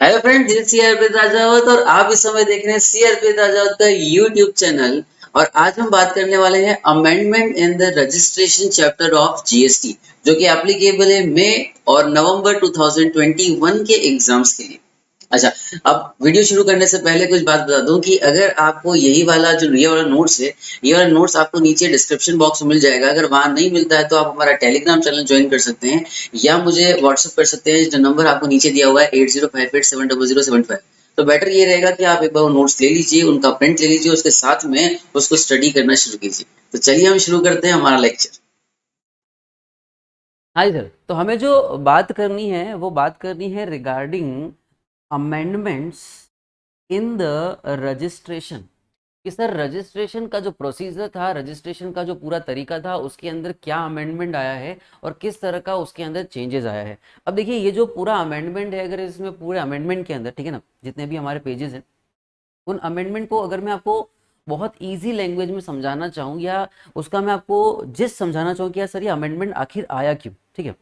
Hello friend, this CRP Rajawat और आप इस समय देख रहे हैं सीआरपी राजावत का यूट्यूब चैनल। और आज हम बात करने वाले हैं amendment in the registration chapter of GST, जो कि एप्लीकेबल है मई और नवंबर 2021 के एग्जाम्स के लिए। अच्छा, अब वीडियो शुरू करने से पहले कुछ बात बता दूं कि अगर आपको ये वाला नोट्स है, ये वाला नोट्स आपको नीचे डिस्क्रिप्शन बॉक्स में मिल जाएगा। अगर वहां नहीं मिलता है तो आप हमारा टेलीग्राम चैनल ज्वाइन कर सकते हैं या मुझे व्हाट्सएप कर सकते हैं, जो नंबर आपको नीचे दिया हुआ है 8058700775। तो बेटर ये रहेगा कि आप एक बार वो नोट्स ले लीजिए, उनका प्रिंट ले लीजिए, उसके साथ में उसको स्टडी करना शुरू कीजिए। तो चलिए हम शुरू करते हैं हमारा लेक्चर। Hi sir. तो हमें जो बात करनी है वो बात करनी है regarding amendments in the registration. कि सर रजिस्ट्रेशन का जो प्रोसीजर था, रजिस्ट्रेशन का जो पूरा तरीका था, उसके अंदर क्या अमेंडमेंट आया है और किस तरह का उसके अंदर चेंजेस आया है। अब देखिए, ये जो पूरा अमेंडमेंट है, अगर इसमें पूरे अमेंडमेंट के अंदर, ठीक है ना, जितने भी हमारे पेजेस हैं, उन अमेंडमेंट को अगर मैं आपको बहुत इजी लैंग्वेज में समझाना चाहूँ, या उसका मैं आपको जिस समझाना चाहूँ कि यार सर ये अमेंडमेंट आखिर आया क्यों, ठीक है।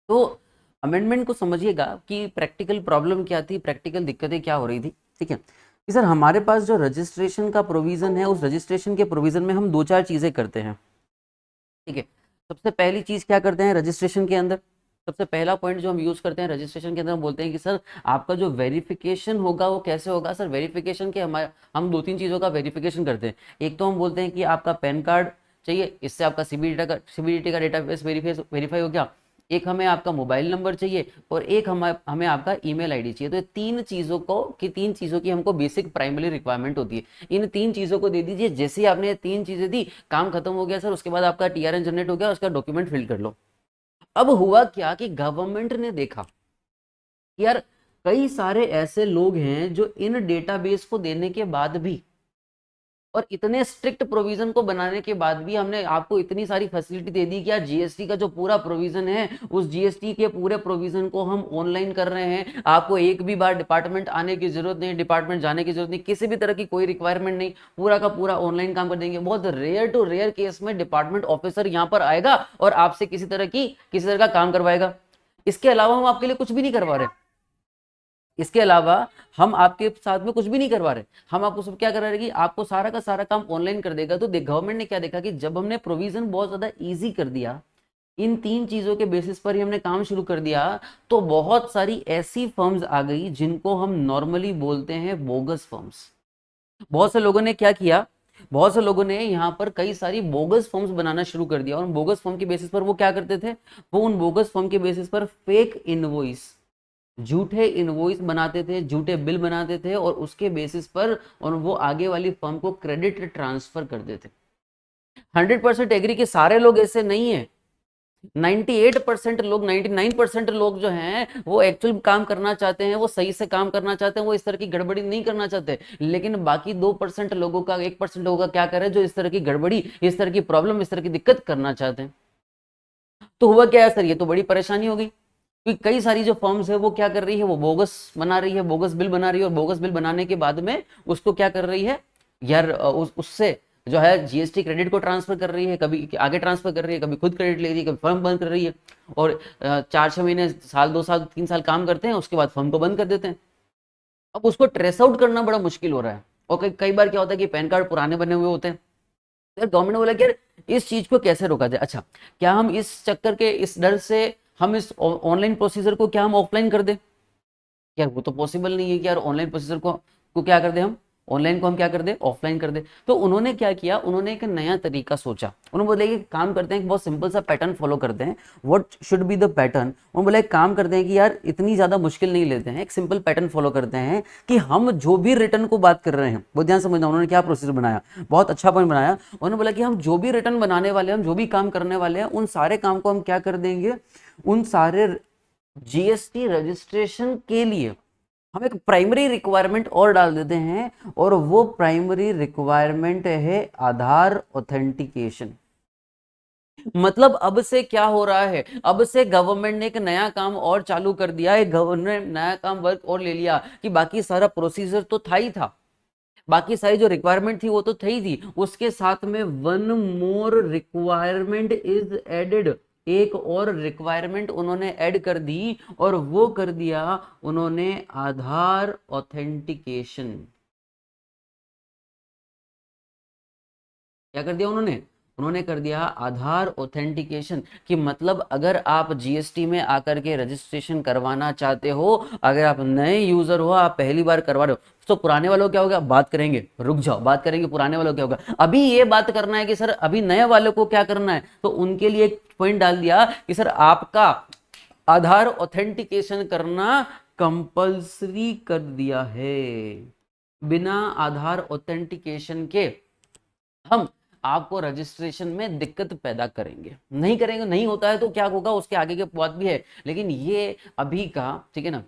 तो अमेंडमेंट को समझिएगा कि प्रैक्टिकल प्रॉब्लम क्या थी, प्रैक्टिकल दिक्कतें क्या हो रही थी, ठीक है। कि सर हमारे पास जो रजिस्ट्रेशन का प्रोविज़न है, उस रजिस्ट्रेशन के प्रोविज़न में हम दो चार चीज़ें करते हैं, ठीक है। सबसे पहली चीज़ क्या करते हैं रजिस्ट्रेशन के अंदर, सबसे पहला पॉइंट जो हम यूज़ करते हैं रजिस्ट्रेशन के अंदर, हम बोलते हैं कि सर आपका जो वेरिफिकेशन होगा वो कैसे होगा। सर वेरिफिकेशन के हम दो तीन चीज़ों का वेरिफिकेशन करते हैं। एक तो हम बोलते हैं कि आपका पैन कार्ड चाहिए, इससे आपका सीबीडीटी का डेटाबेस वेरीफाई हो गया। एक हमें आपका मोबाइल नंबर चाहिए और एक हमें आपका ईमेल आईडी चाहिए। तो ये तीन चीज़ों की हमको बेसिक प्राइमरी रिक्वायरमेंट होती है। इन तीन चीज़ों को दे दीजिए। जैसे ही आपने ये तीन चीज़ें दी, काम खत्म हो गया सर। उसके बाद आपका टीआरएन जनरेट हो गया, उसका डॉक्यूमेंट फिल कर लो। अब हुआ क्या कि गवर्नमेंट ने देखा कि यार कई सारे ऐसे लोग हैं जो इन डेटाबेस को देने के बाद भी और इतने स्ट्रिक्ट प्रोविजन को बनाने के बाद भी हमने आपको इतनी सारी फैसिलिटी दे दी कि यार जीएसटी का जो पूरा प्रोविजन है, उस जीएसटी के पूरे प्रोविजन को हम ऑनलाइन कर रहे हैं। आपको एक भी बार डिपार्टमेंट आने की जरूरत नहीं, डिपार्टमेंट जाने की जरूरत नहीं, किसी भी तरह की कोई रिक्वायरमेंट नहीं, पूरा का पूरा ऑनलाइन काम कर देंगे। बहुत रेयर टू रेयर केस में डिपार्टमेंट ऑफिसर यहाँ पर आएगा और आपसे किसी तरह का काम करवाएगा। इसके अलावा हम आपके लिए कुछ भी नहीं करवा रहे। इसके अलावा हम आपके साथ में कुछ भी नहीं करवा रहे। हम आपको सब क्या करा रहे कि आपको सारा का सारा काम ऑनलाइन कर देगा। तो गवर्नमेंट ने क्या देखा कि जब हमने प्रोविजन बहुत ज्यादा इजी कर दिया, इन तीन चीजों के बेसिस पर ही हमने काम शुरू कर दिया, तो बहुत सारी ऐसी फर्म्स आ गई जिनको हम नॉर्मली बोलते हैं बोगस फर्म्स। बहुत से लोगों ने क्या किया, बहुत से लोगों ने यहाँ पर कई सारी बोगस फॉर्म्स बनाना शुरू कर दिया। और बोगस फॉर्म के बेसिस पर वो क्या करते थे, वो उन बोगस फॉर्म के बेसिस पर फेक इनवॉइस, झूठे इनवॉइस बनाते थे, झूठे बिल बनाते थे, और उसके बेसिस पर और वो आगे वाली फर्म को क्रेडिट ट्रांसफर कर देते। 100% एग्री कि सारे लोग ऐसे नहीं है। 98% लोग, 99% लोग जो हैं वो एक्चुअल काम करना चाहते हैं, वो सही से काम करना चाहते हैं, वो इस तरह की गड़बड़ी नहीं करना चाहते। लेकिन बाकी 2% लोगों का, 1% लोगों का क्या करे, जो इस तरह की गड़बड़ी, इस तरह की प्रॉब्लम, इस तरह की दिक्कत करना चाहते हैं। तो हुआ क्या है सर, ये तो बड़ी परेशानी हो गई। क्योंकि कई सारी जो फर्म्स है वो क्या कर रही है, वो बोगस बना रही है, बोगस बिल बना रही है, और बोगस बिल बनाने के बाद में उसको क्या कर रही है यार, उससे जो है जीएसटी क्रेडिट को ट्रांसफर कर रही है, कभी आगे ट्रांसफर कर रही है, कभी खुद क्रेडिट ले रही है, कभी फर्म बंद कर रही है। और 4-6 महीने, साल, 2 साल, 3 साल काम करते हैं, उसके बाद फर्म को बंद कर देते हैं। अब उसको ट्रेस आउट करना बड़ा मुश्किल हो रहा है। और कई बार क्या होता है कि पैन कार्ड पुराने बने हुए होते हैं। यार गवर्नमेंट ने बोला कि यार इस चीज को कैसे रोका जाए। अच्छा, क्या हम इस चक्कर के, इस डर से हम इस ऑनलाइन प्रोसीजर को क्या हम ऑफलाइन कर दें? यार वो तो पॉसिबल नहीं है कि यार ऑनलाइन प्रोसीजर को क्या कर दे, हम ऑनलाइन को हम क्या कर दे, ऑफलाइन कर दे। तो उन्होंने क्या किया, उन्होंने एक नया तरीका सोचा। उन्होंने बोला कि काम करते हैं, एक बहुत सिंपल सा पैटर्न फॉलो करते हैं। What should be the pattern? उन्होंने बोला एक काम करते हैं कि यार इतनी ज्यादा मुश्किल नहीं लेते हैं, एक सिंपल पैटर्न फॉलो करते हैं कि हम जो भी रिटर्न को बात कर रहे हैं, वो ध्यान समझना, उन्होंने क्या प्रोसीजर बनाया, बहुत अच्छा पॉइंट बनाया। उन्होंने बोला कि हम जो भी रिटर्न बनाने वाले हैं, हम जो भी काम करने वाले हैं, उन सारे काम को हम क्या कर देंगे, उन सारे जीएसटी रजिस्ट्रेशन के लिए हम एक प्राइमरी रिक्वायरमेंट और डाल देते हैं। और वो प्राइमरी रिक्वायरमेंट है आधार ऑथेंटिकेशन। मतलब अब से क्या हो रहा है, अब से गवर्नमेंट ने एक नया काम और चालू कर दिया है, गवर्नमेंट नया काम वर्क और ले लिया कि बाकी सारा प्रोसीजर तो था ही था, बाकी सारी जो रिक्वायरमेंट थी वो तो थी थी, उसके साथ में one more requirement is added. एक और रिक्वायरमेंट उन्होंने ऐड कर दी, और वो कर दिया उन्होंने आधार ऑथेंटिकेशन। क्या कर दिया उन्होंने? उन्होंने कर दिया आधार ऑथेंटिकेशन। कि मतलब अगर आप जीएसटी में आकर के रजिस्ट्रेशन करवाना चाहते हो, अगर आप नए यूजर हो, आप पहली बार करवा रहे हो, तो पुराने वालों क्या होगा, बात करेंगे, रुक जाओ, बात करेंगे पुराने वालों क्या होगा। अभी ये बात करना है कि सर अभी नए वालों को क्या करना है, तो उनके लिए एक पॉइंट डाल दिया कि सर आपका आधार ऑथेंटिकेशन करना कंपल्सरी कर दिया है। बिना आधार ऑथेंटिकेशन के हम आपको रजिस्ट्रेशन में दिक्कत पैदा करेंगे, नहीं करेंगे, नहीं होता है तो क्या होगा उसके आगे के बात भी है। लेकिन ये अभी का, ठीक है ना,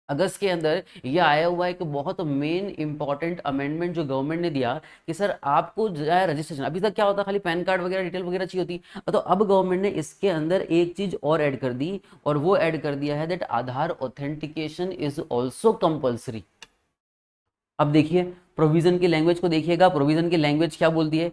अगस्त के अंदर ये आया हुआ है कि बहुत मेन इंपॉर्टेंट अमेंडमेंट जो गवर्नमेंट ने दिया कि सर आपको जो है रजिस्ट्रेशन, अभी तक क्या होता, खाली पैन कार्ड वगैरह डिटेल वगैरह चाहिए होती, तो अब गवर्नमेंट ने इसके अंदर एक चीज और ऐड कर दी, और वो ऐड कर दिया है that Aadhaar authentication is also compulsory. अब देखिए प्रोविजन की लैंग्वेज को देखिएगा, प्रोविजन की लैंग्वेज क्या बोलती है,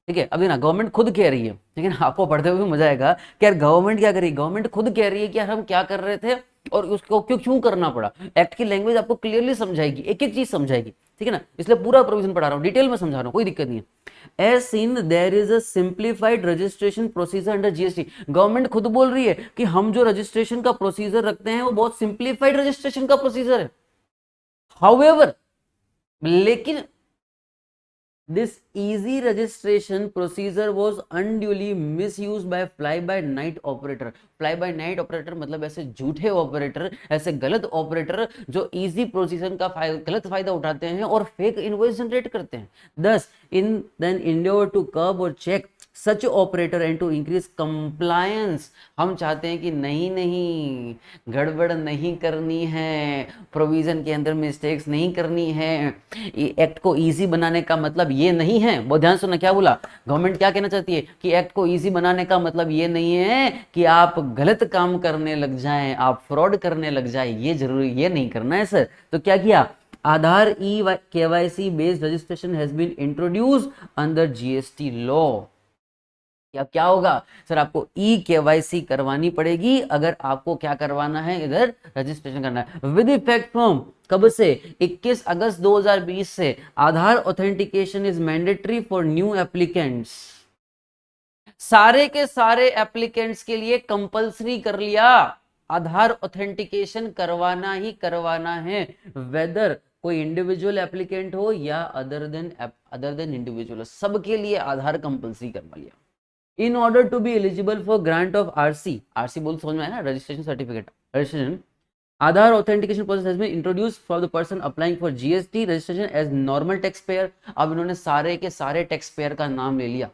ठीक है। अभी ना गवर्नमेंट खुद कह रही है, ठीक है ना, आपको पढ़ते हुए भी मजा आएगा कि यार गवर्नमेंट क्या कर रही है। गवर्नमेंट खुद कह रही है कि यार हम क्या कर रहे थे और उसको क्यों क्यों करना पड़ा। एक्ट की लैंग्वेज आपको क्लियरली समझाएगी, एक एक चीज समझाएगी, ठीक है ना, इसलिए पूरा प्रोविजन पढ़ा रहा हूँ, डिटेल में समझा रहा हूँ, कोई दिक्कत नहीं है। As seen there is a simplified registration procedure under GST. Government खुद बोल रही है कि हम जो रजिस्ट्रेशन का प्रोसीजर रखते हैं वो बहुत सिंप्लीफाइड रजिस्ट्रेशन का प्रोसीजर है। हाउएवर, लेकिन this easy registration procedure was unduly misused by fly-by-night operator। fly-by-night operator मतलब ऐसे झूठे ऑपरेटर, ऐसे गलत ऑपरेटर जो इजी प्रोसीजर का गलत फायदा उठाते हैं और फेक इनवॉइस जनरेट करते हैं। thus in then endeavor to curb or check such operator and to increase compliance. हम चाहते हैं कि नहीं नहीं गड़बड़ नहीं करनी है, प्रोविजन के अंदर मिस्टेक्स नहीं करनी है। एक्ट को इजी बनाने का मतलब ये नहीं है, बहुत ध्यान सुनना क्या बोला, गवर्नमेंट क्या कहना चाहती है कि एक्ट को इजी बनाने का मतलब ये नहीं है कि आप गलत काम करने लग जाएं, आप फ्रॉड करने लग जाएं, ये जरूरी, ये नहीं करना है सर। तो क्या किया, Aadhaar e KYC based registration has been introduced under GST law. क्या क्या होगा सर, आपको ई केवाईसी करवानी पड़ेगी अगर आपको क्या करवाना है, इधर रजिस्ट्रेशन करना है। विद इफेक्ट फ्रॉम कब से, 21 अगस्त 2020 से Aadhaar authentication is mandatory for new applicants. सारे के सारे एप्लीकेंट्स के लिए कंपलसरी कर लिया, आधार ऑथेंटिकेशन करवाना ही करवाना है, वेदर कोई इंडिविजुअल एप्लीकेंट हो या अदर देन इंडिविजुअल, सबके लिए आधार कंपलसरी करवा लिया। in order to be eligible for grant of RC बोल समझ में आया ना, registration certificate, registration Aadhaar authentication process has been introduced for the person applying for GST registration as normal tax payer. अब इन्होंने सारे के सारे टैक्स पेयर का नाम ले लिया,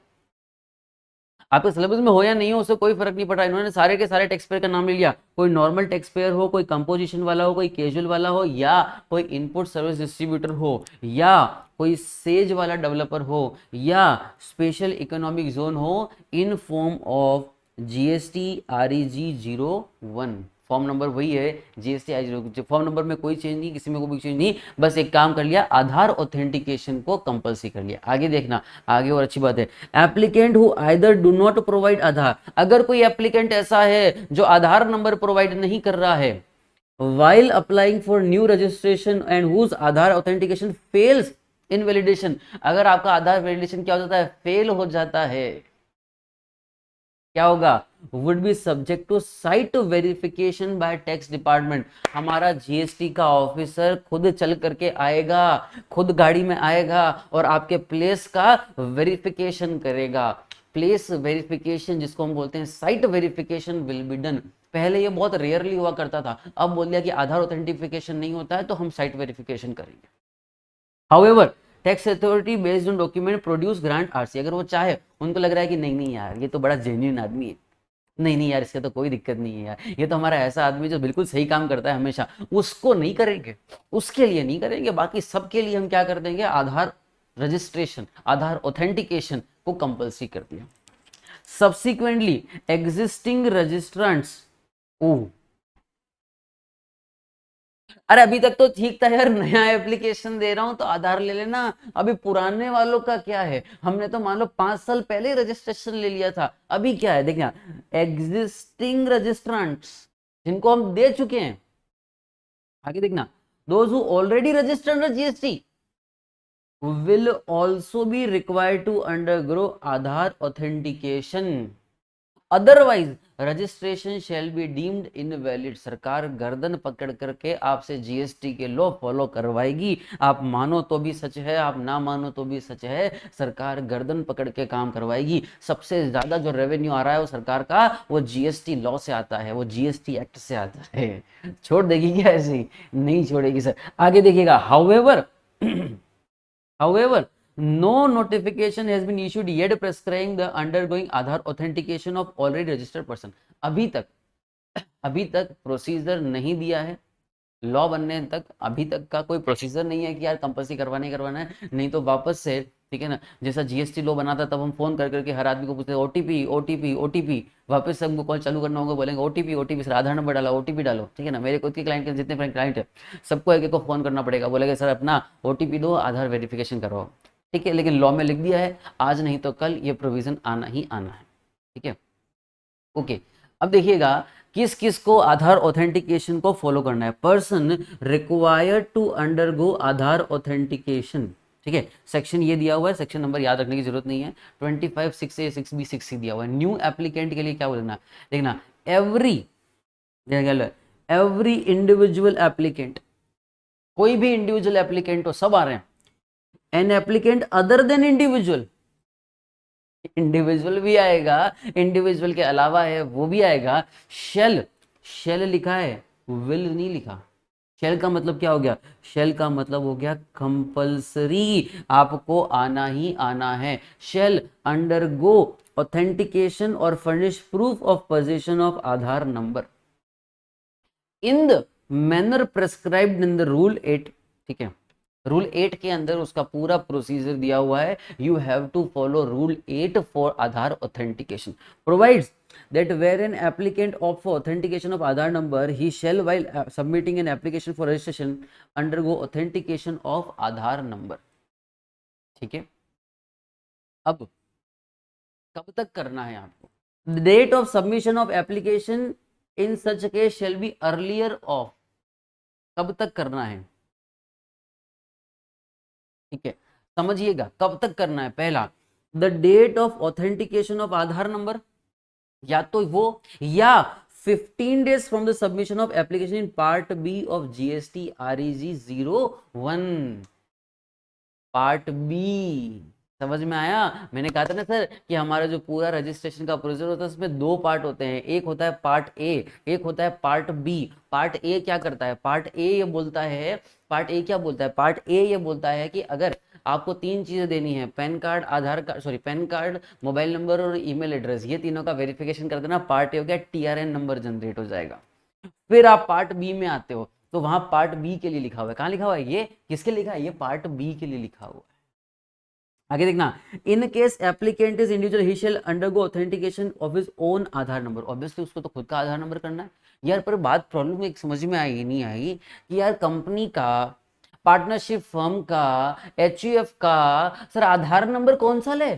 आपके सिलेबस में हो या नहीं हो उससे कोई फर्क नहीं पड़ रहा, इन्होंने सारे के सारे टैक्स पेयर का नाम ले लिया। कोई नॉर्मल टैक्स पेयर हो, कोई कंपोजिशन वाला हो, कोई कैजुअल वाला हो, या कोई इनपुट सर्विस डिस्ट्रीब्यूटर हो, या कोई सेज वाला डेवलपर हो, या स्पेशल इकोनॉमिक जोन हो, in form of GST REG 01। Form number वही है जीएसटी REG, फॉर्म नंबर में कोई चेंज नहीं, किसी में कोई चेंज नहीं, बस एक काम कर लिया, आधार ऑथेंटिकेशन को कंपलसरी कर लिया। आगे देखना, आगे और अच्छी बात है, applicant who either do not provide Aadhaar. अगर कोई एप्लीकेंट ऐसा है जो आधार नंबर प्रोवाइड नहीं कर रहा है while applying for new registration and whose Aadhaar authentication fails in validation, अगर आपका आधार वैलिडेशन क्या हो जाता है, फेल हो जाता है, क्या होगा, would be subject to site verification by tax department. हमारा जीएसटी का ऑफिसर खुद चल करके आएगा, खुद गाड़ी में आएगा और आपके प्लेस का वेरिफिकेशन करेगा। प्लेस वेरिफिकेशन जिसको हम बोलते हैं site verification will be done. पहले ये बहुत रेयरली हुआ करता था, अब बोल दिया कि आधार ऑथेंटिफिकेशन नहीं होता है तो हम साइट वेरिफिकेशन करेंगे। However tax authority based on document produce grant RC, अगर वो चाहे, उनको लग रहा है कि नहीं नहीं यार ये तो बड़ा जेन्युइन आदमी है, नहीं नहीं यार इसका तो कोई दिक्कत नहीं है यार, ये तो हमारा ऐसा आदमी जो बिल्कुल सही काम करता है हमेशा, उसको नहीं करेंगे, उसके लिए नहीं करेंगे, बाकी सबके लिए हम क्या कर देंगे, आधार रजिस्ट्रेशन, आधार ऑथेंटिकेशन को कंपल्सरी कर दिया। सब्सिक्वेंटली एग्जिस्टिंग रजिस्ट्रेंट्स, अरे अभी तक तो ठीक था यार, नया एप्लीकेशन दे रहा हूं तो आधार ले लेना। अभी पुराने वालों का क्या है, हमने तो मान लो 5 साल पहले रजिस्ट्रेशन ले लिया था। अभी क्या है देखना, एग्जिस्टिंग रजिस्ट्रेंट्स जिनको हम दे चुके हैं, आगे देखना, those who already registered under GST will also be required to undergo Aadhaar authentication. Otherwise, registration shall be deemed invalid. सरकार गर्दन पकड़ करके आपसे जीएसटी के लॉ फॉलो करवाएगी। आप मानो तो भी सच है, आप ना मानो तो भी सच है, सरकार गर्दन पकड़ के काम करवाएगी। सबसे ज्यादा जो रेवेन्यू आ रहा है वो सरकार का, वो जीएसटी लॉ से आता है, वो जीएसटी एक्ट से आता है। छोड़ देगी क्या ऐसे ही? नहीं छोड़ेगी सर। आगे देखिएगा, however However, no notification has been issued yet prescribing the undergoing Aadhaar authentication of already registered person. अभी तक प्रोसीजर नहीं दिया है, लॉ बनने तक अभी तक का कोई प्रोसीजर नहीं है कि यार कंपल्सरी करवाना है, नहीं तो वापस से, ठीक है ना, जैसा जीएसटी लॉ बना था तब हम फोन कर करके हर आदमी को पूछते ओटीपी ओटीपी ओटीपी, वापस से हमको कॉल चालू करना होगा, बोलेंगे ओटीपी ओटीपी सर, आधार नंबर डालो, ओटीपी डालो, ठीक है ना। मेरे खुद के क्लाइंट के जितने क्लाइंट है सबको एक एक को फोन करना पड़ेगा, बोलेगा सर अपना ओटीपी दो, आधार वेरिफिकेशन करवाओ, ठीक है। लेकिन लॉ में लिख दिया है, आज नहीं तो कल ये प्रोविजन आना ही आना है, ठीक है, ओके। अब देखिएगा किस किस को आधार ऑथेंटिकेशन को फॉलो करना है। Person required to undergo Aadhaar authentication, ठीक है। सेक्शन ये दिया हुआ है, सेक्शन नंबर याद रखने की जरूरत नहीं है, 25 6A 6B 6C दिया हुआ है। न्यू एप्लीकेंट के लिए क्या बोलना, देखना, एवरी इंडिविजुअल एप्लीकेंट, कोई भी इंडिविजुअल एप्लीकेंट हो, सब आ रहे हैं। An applicant other than individual, individual भी आएगा, इंडिविजुअल के अलावा है वो भी आएगा। शेल, शेल लिखा है, विल नहीं लिखा। शेल का मतलब क्या हो गया, शेल का मतलब हो गया कंपल्सरी, आपको आना ही आना है। शेल अंडरगो ऑथेंटिकेशन और furnish proof of position of Aadhaar number in the manner prescribed in the rule 8, ठीक है। रूल 8 के अंदर उसका पूरा प्रोसीजर दिया हुआ है। You have to follow rule 8 for Aadhaar authentication, provides that where an applicant opt for authentication of Aadhaar number, he shall while submitting an application for registration undergo authentication of Aadhaar number, ठीक है। अब कब तक करना है आपको, the date of submission of application in such case shall be earlier of, कब तक करना है, ठीक है, समझिएगा कब तक करना है। पहला, the date of authentication of Aadhaar number, या तो वो, या 15 days from the submission of application in part B of GST REG 01, part B. समझ में आया? मैंने कहा था ना सर कि हमारा जो पूरा रजिस्ट्रेशन का प्रोसीजर होता है उसमें 2 पार्ट होते हैं, एक होता है पार्ट ए, एक होता है पार्ट बी। पार्ट ए क्या करता है, पार्ट ए ये बोलता है, पार्ट ए क्या बोलता है, पार्ट ए ये बोलता है कि अगर आपको 3 चीजें देनी है, PAN card, Aadhaar card, sorry PAN card, mobile number और ईमेल एड्रेस, ये तीनों का वेरिफिकेशन कर देना, पार्ट ए हो गया, TRN नंबर जनरेट हो जाएगा। फिर आप पार्ट बी में आते हो तो वहां पार्ट बी के लिए लिखा हुआ है, कहां लिखा हुआ है, ये किसके लिखा है, ये पार्ट बी के लिए लिखा हुआ है। आगे देखना, in case applicant is individual he shall undergo authentication of his own Aadhaar number, obviously उसको तो खुद का आधार नंबर करना है यार। पर बात प्रॉब्लम एक समझ में आई नहीं आई कि यार कंपनी का, पार्टनरशिप फर्म का, HUF का सर आधार नंबर कौन सा ले,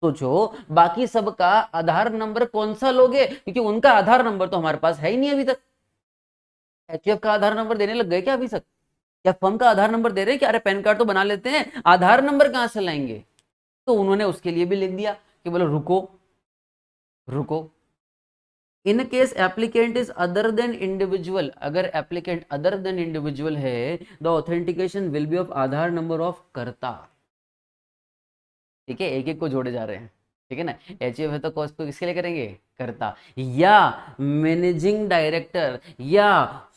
सोचो बाकी सबका आधार नंबर कौन सा लोगे, क्योंकि उनका आधार नंबर तो हमारे पास है ही नहीं अभी तक। HUF का आधार नंबर देने लग गए क्या अभी तक, या फर्म का आधार नंबर दे रहे हैं कि अरे पैन कार्ड तो बना लेते हैं, आधार नंबर कहां से लाएंगे। तो उन्होंने उसके लिए भी लिख दिया कि बोलो रुको रुको, इन case applicant is other than individual, अगर एप्लीकेंट अदर देन इंडिविजुअल है, the authentication will be of Aadhaar number of कर्ता, ठीक है, एक एक को जोड़े जा रहे हैं, ठीक है ना। HUF है तो कॉस्ट को किसके लिए करेंगे, कर्ता, या मैनेजिंग डायरेक्टर, या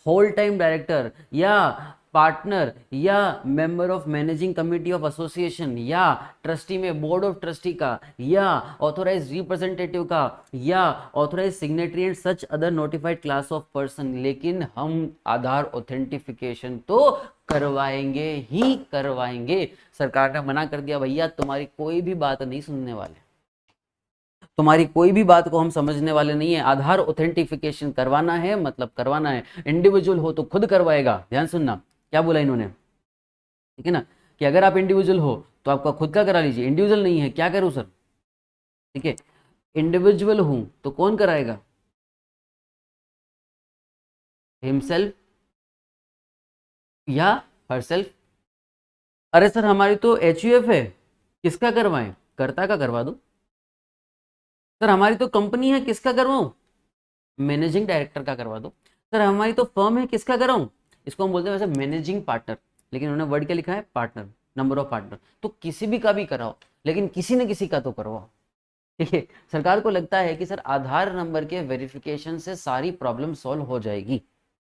होल टाइम डायरेक्टर, या पार्टनर, या member of managing committee of association, या ट्रस्टी में बोर्ड ऑफ ट्रस्टी का, या ऑथोराइज रिप्रेजेंटेटिव का, या authorise signatory and such other notified class of person. लेकिन हम आधार ऑथेंटिफिकेशन तो करवाएंगे ही करवाएंगे। सरकार ने मना कर दिया, भैया तुम्हारी कोई भी बात नहीं सुनने वाले, तुम्हारी कोई भी बात को हम समझने वाले नहीं है। आधार ऑथेंटिफिकेशन करवाना है मतलब करवाना है। इंडिविजुअल हो तो खुद करवाएगा। ध्यान सुनना क्या बोला इन्होंने, ठीक है ना, कि अगर आप इंडिविजुअल हो तो आपका खुद का करा लीजिए। इंडिविजुअल नहीं है क्या करूं सर, ठीक है, इंडिविजुअल हूं तो कौन कराएगा, हिमसेल्फ या हरसेल्फ। अरे सर हमारी तो HUF है, किसका करवाएं, कर्ता का करवा दो। सर हमारी तो कंपनी है, किसका करवाऊं, मैनेजिंग डायरेक्टर का करवा दो। सर हमारी तो फर्म है, किसका कराऊं, इसको हम बोलते हैं वैसे मैनेजिंग पार्टनर, लेकिन उन्होंने वर्ड क्या लिखा है, पार्टनर, नंबर ऑफ पार्टनर। तो किसी भी का भी कराओ, लेकिन किसी न किसी का तो करवाओ, ठीक है। सरकार को लगता है कि सर आधार नंबर के वेरिफिकेशन से सारी प्रॉब्लम सॉल्व हो जाएगी,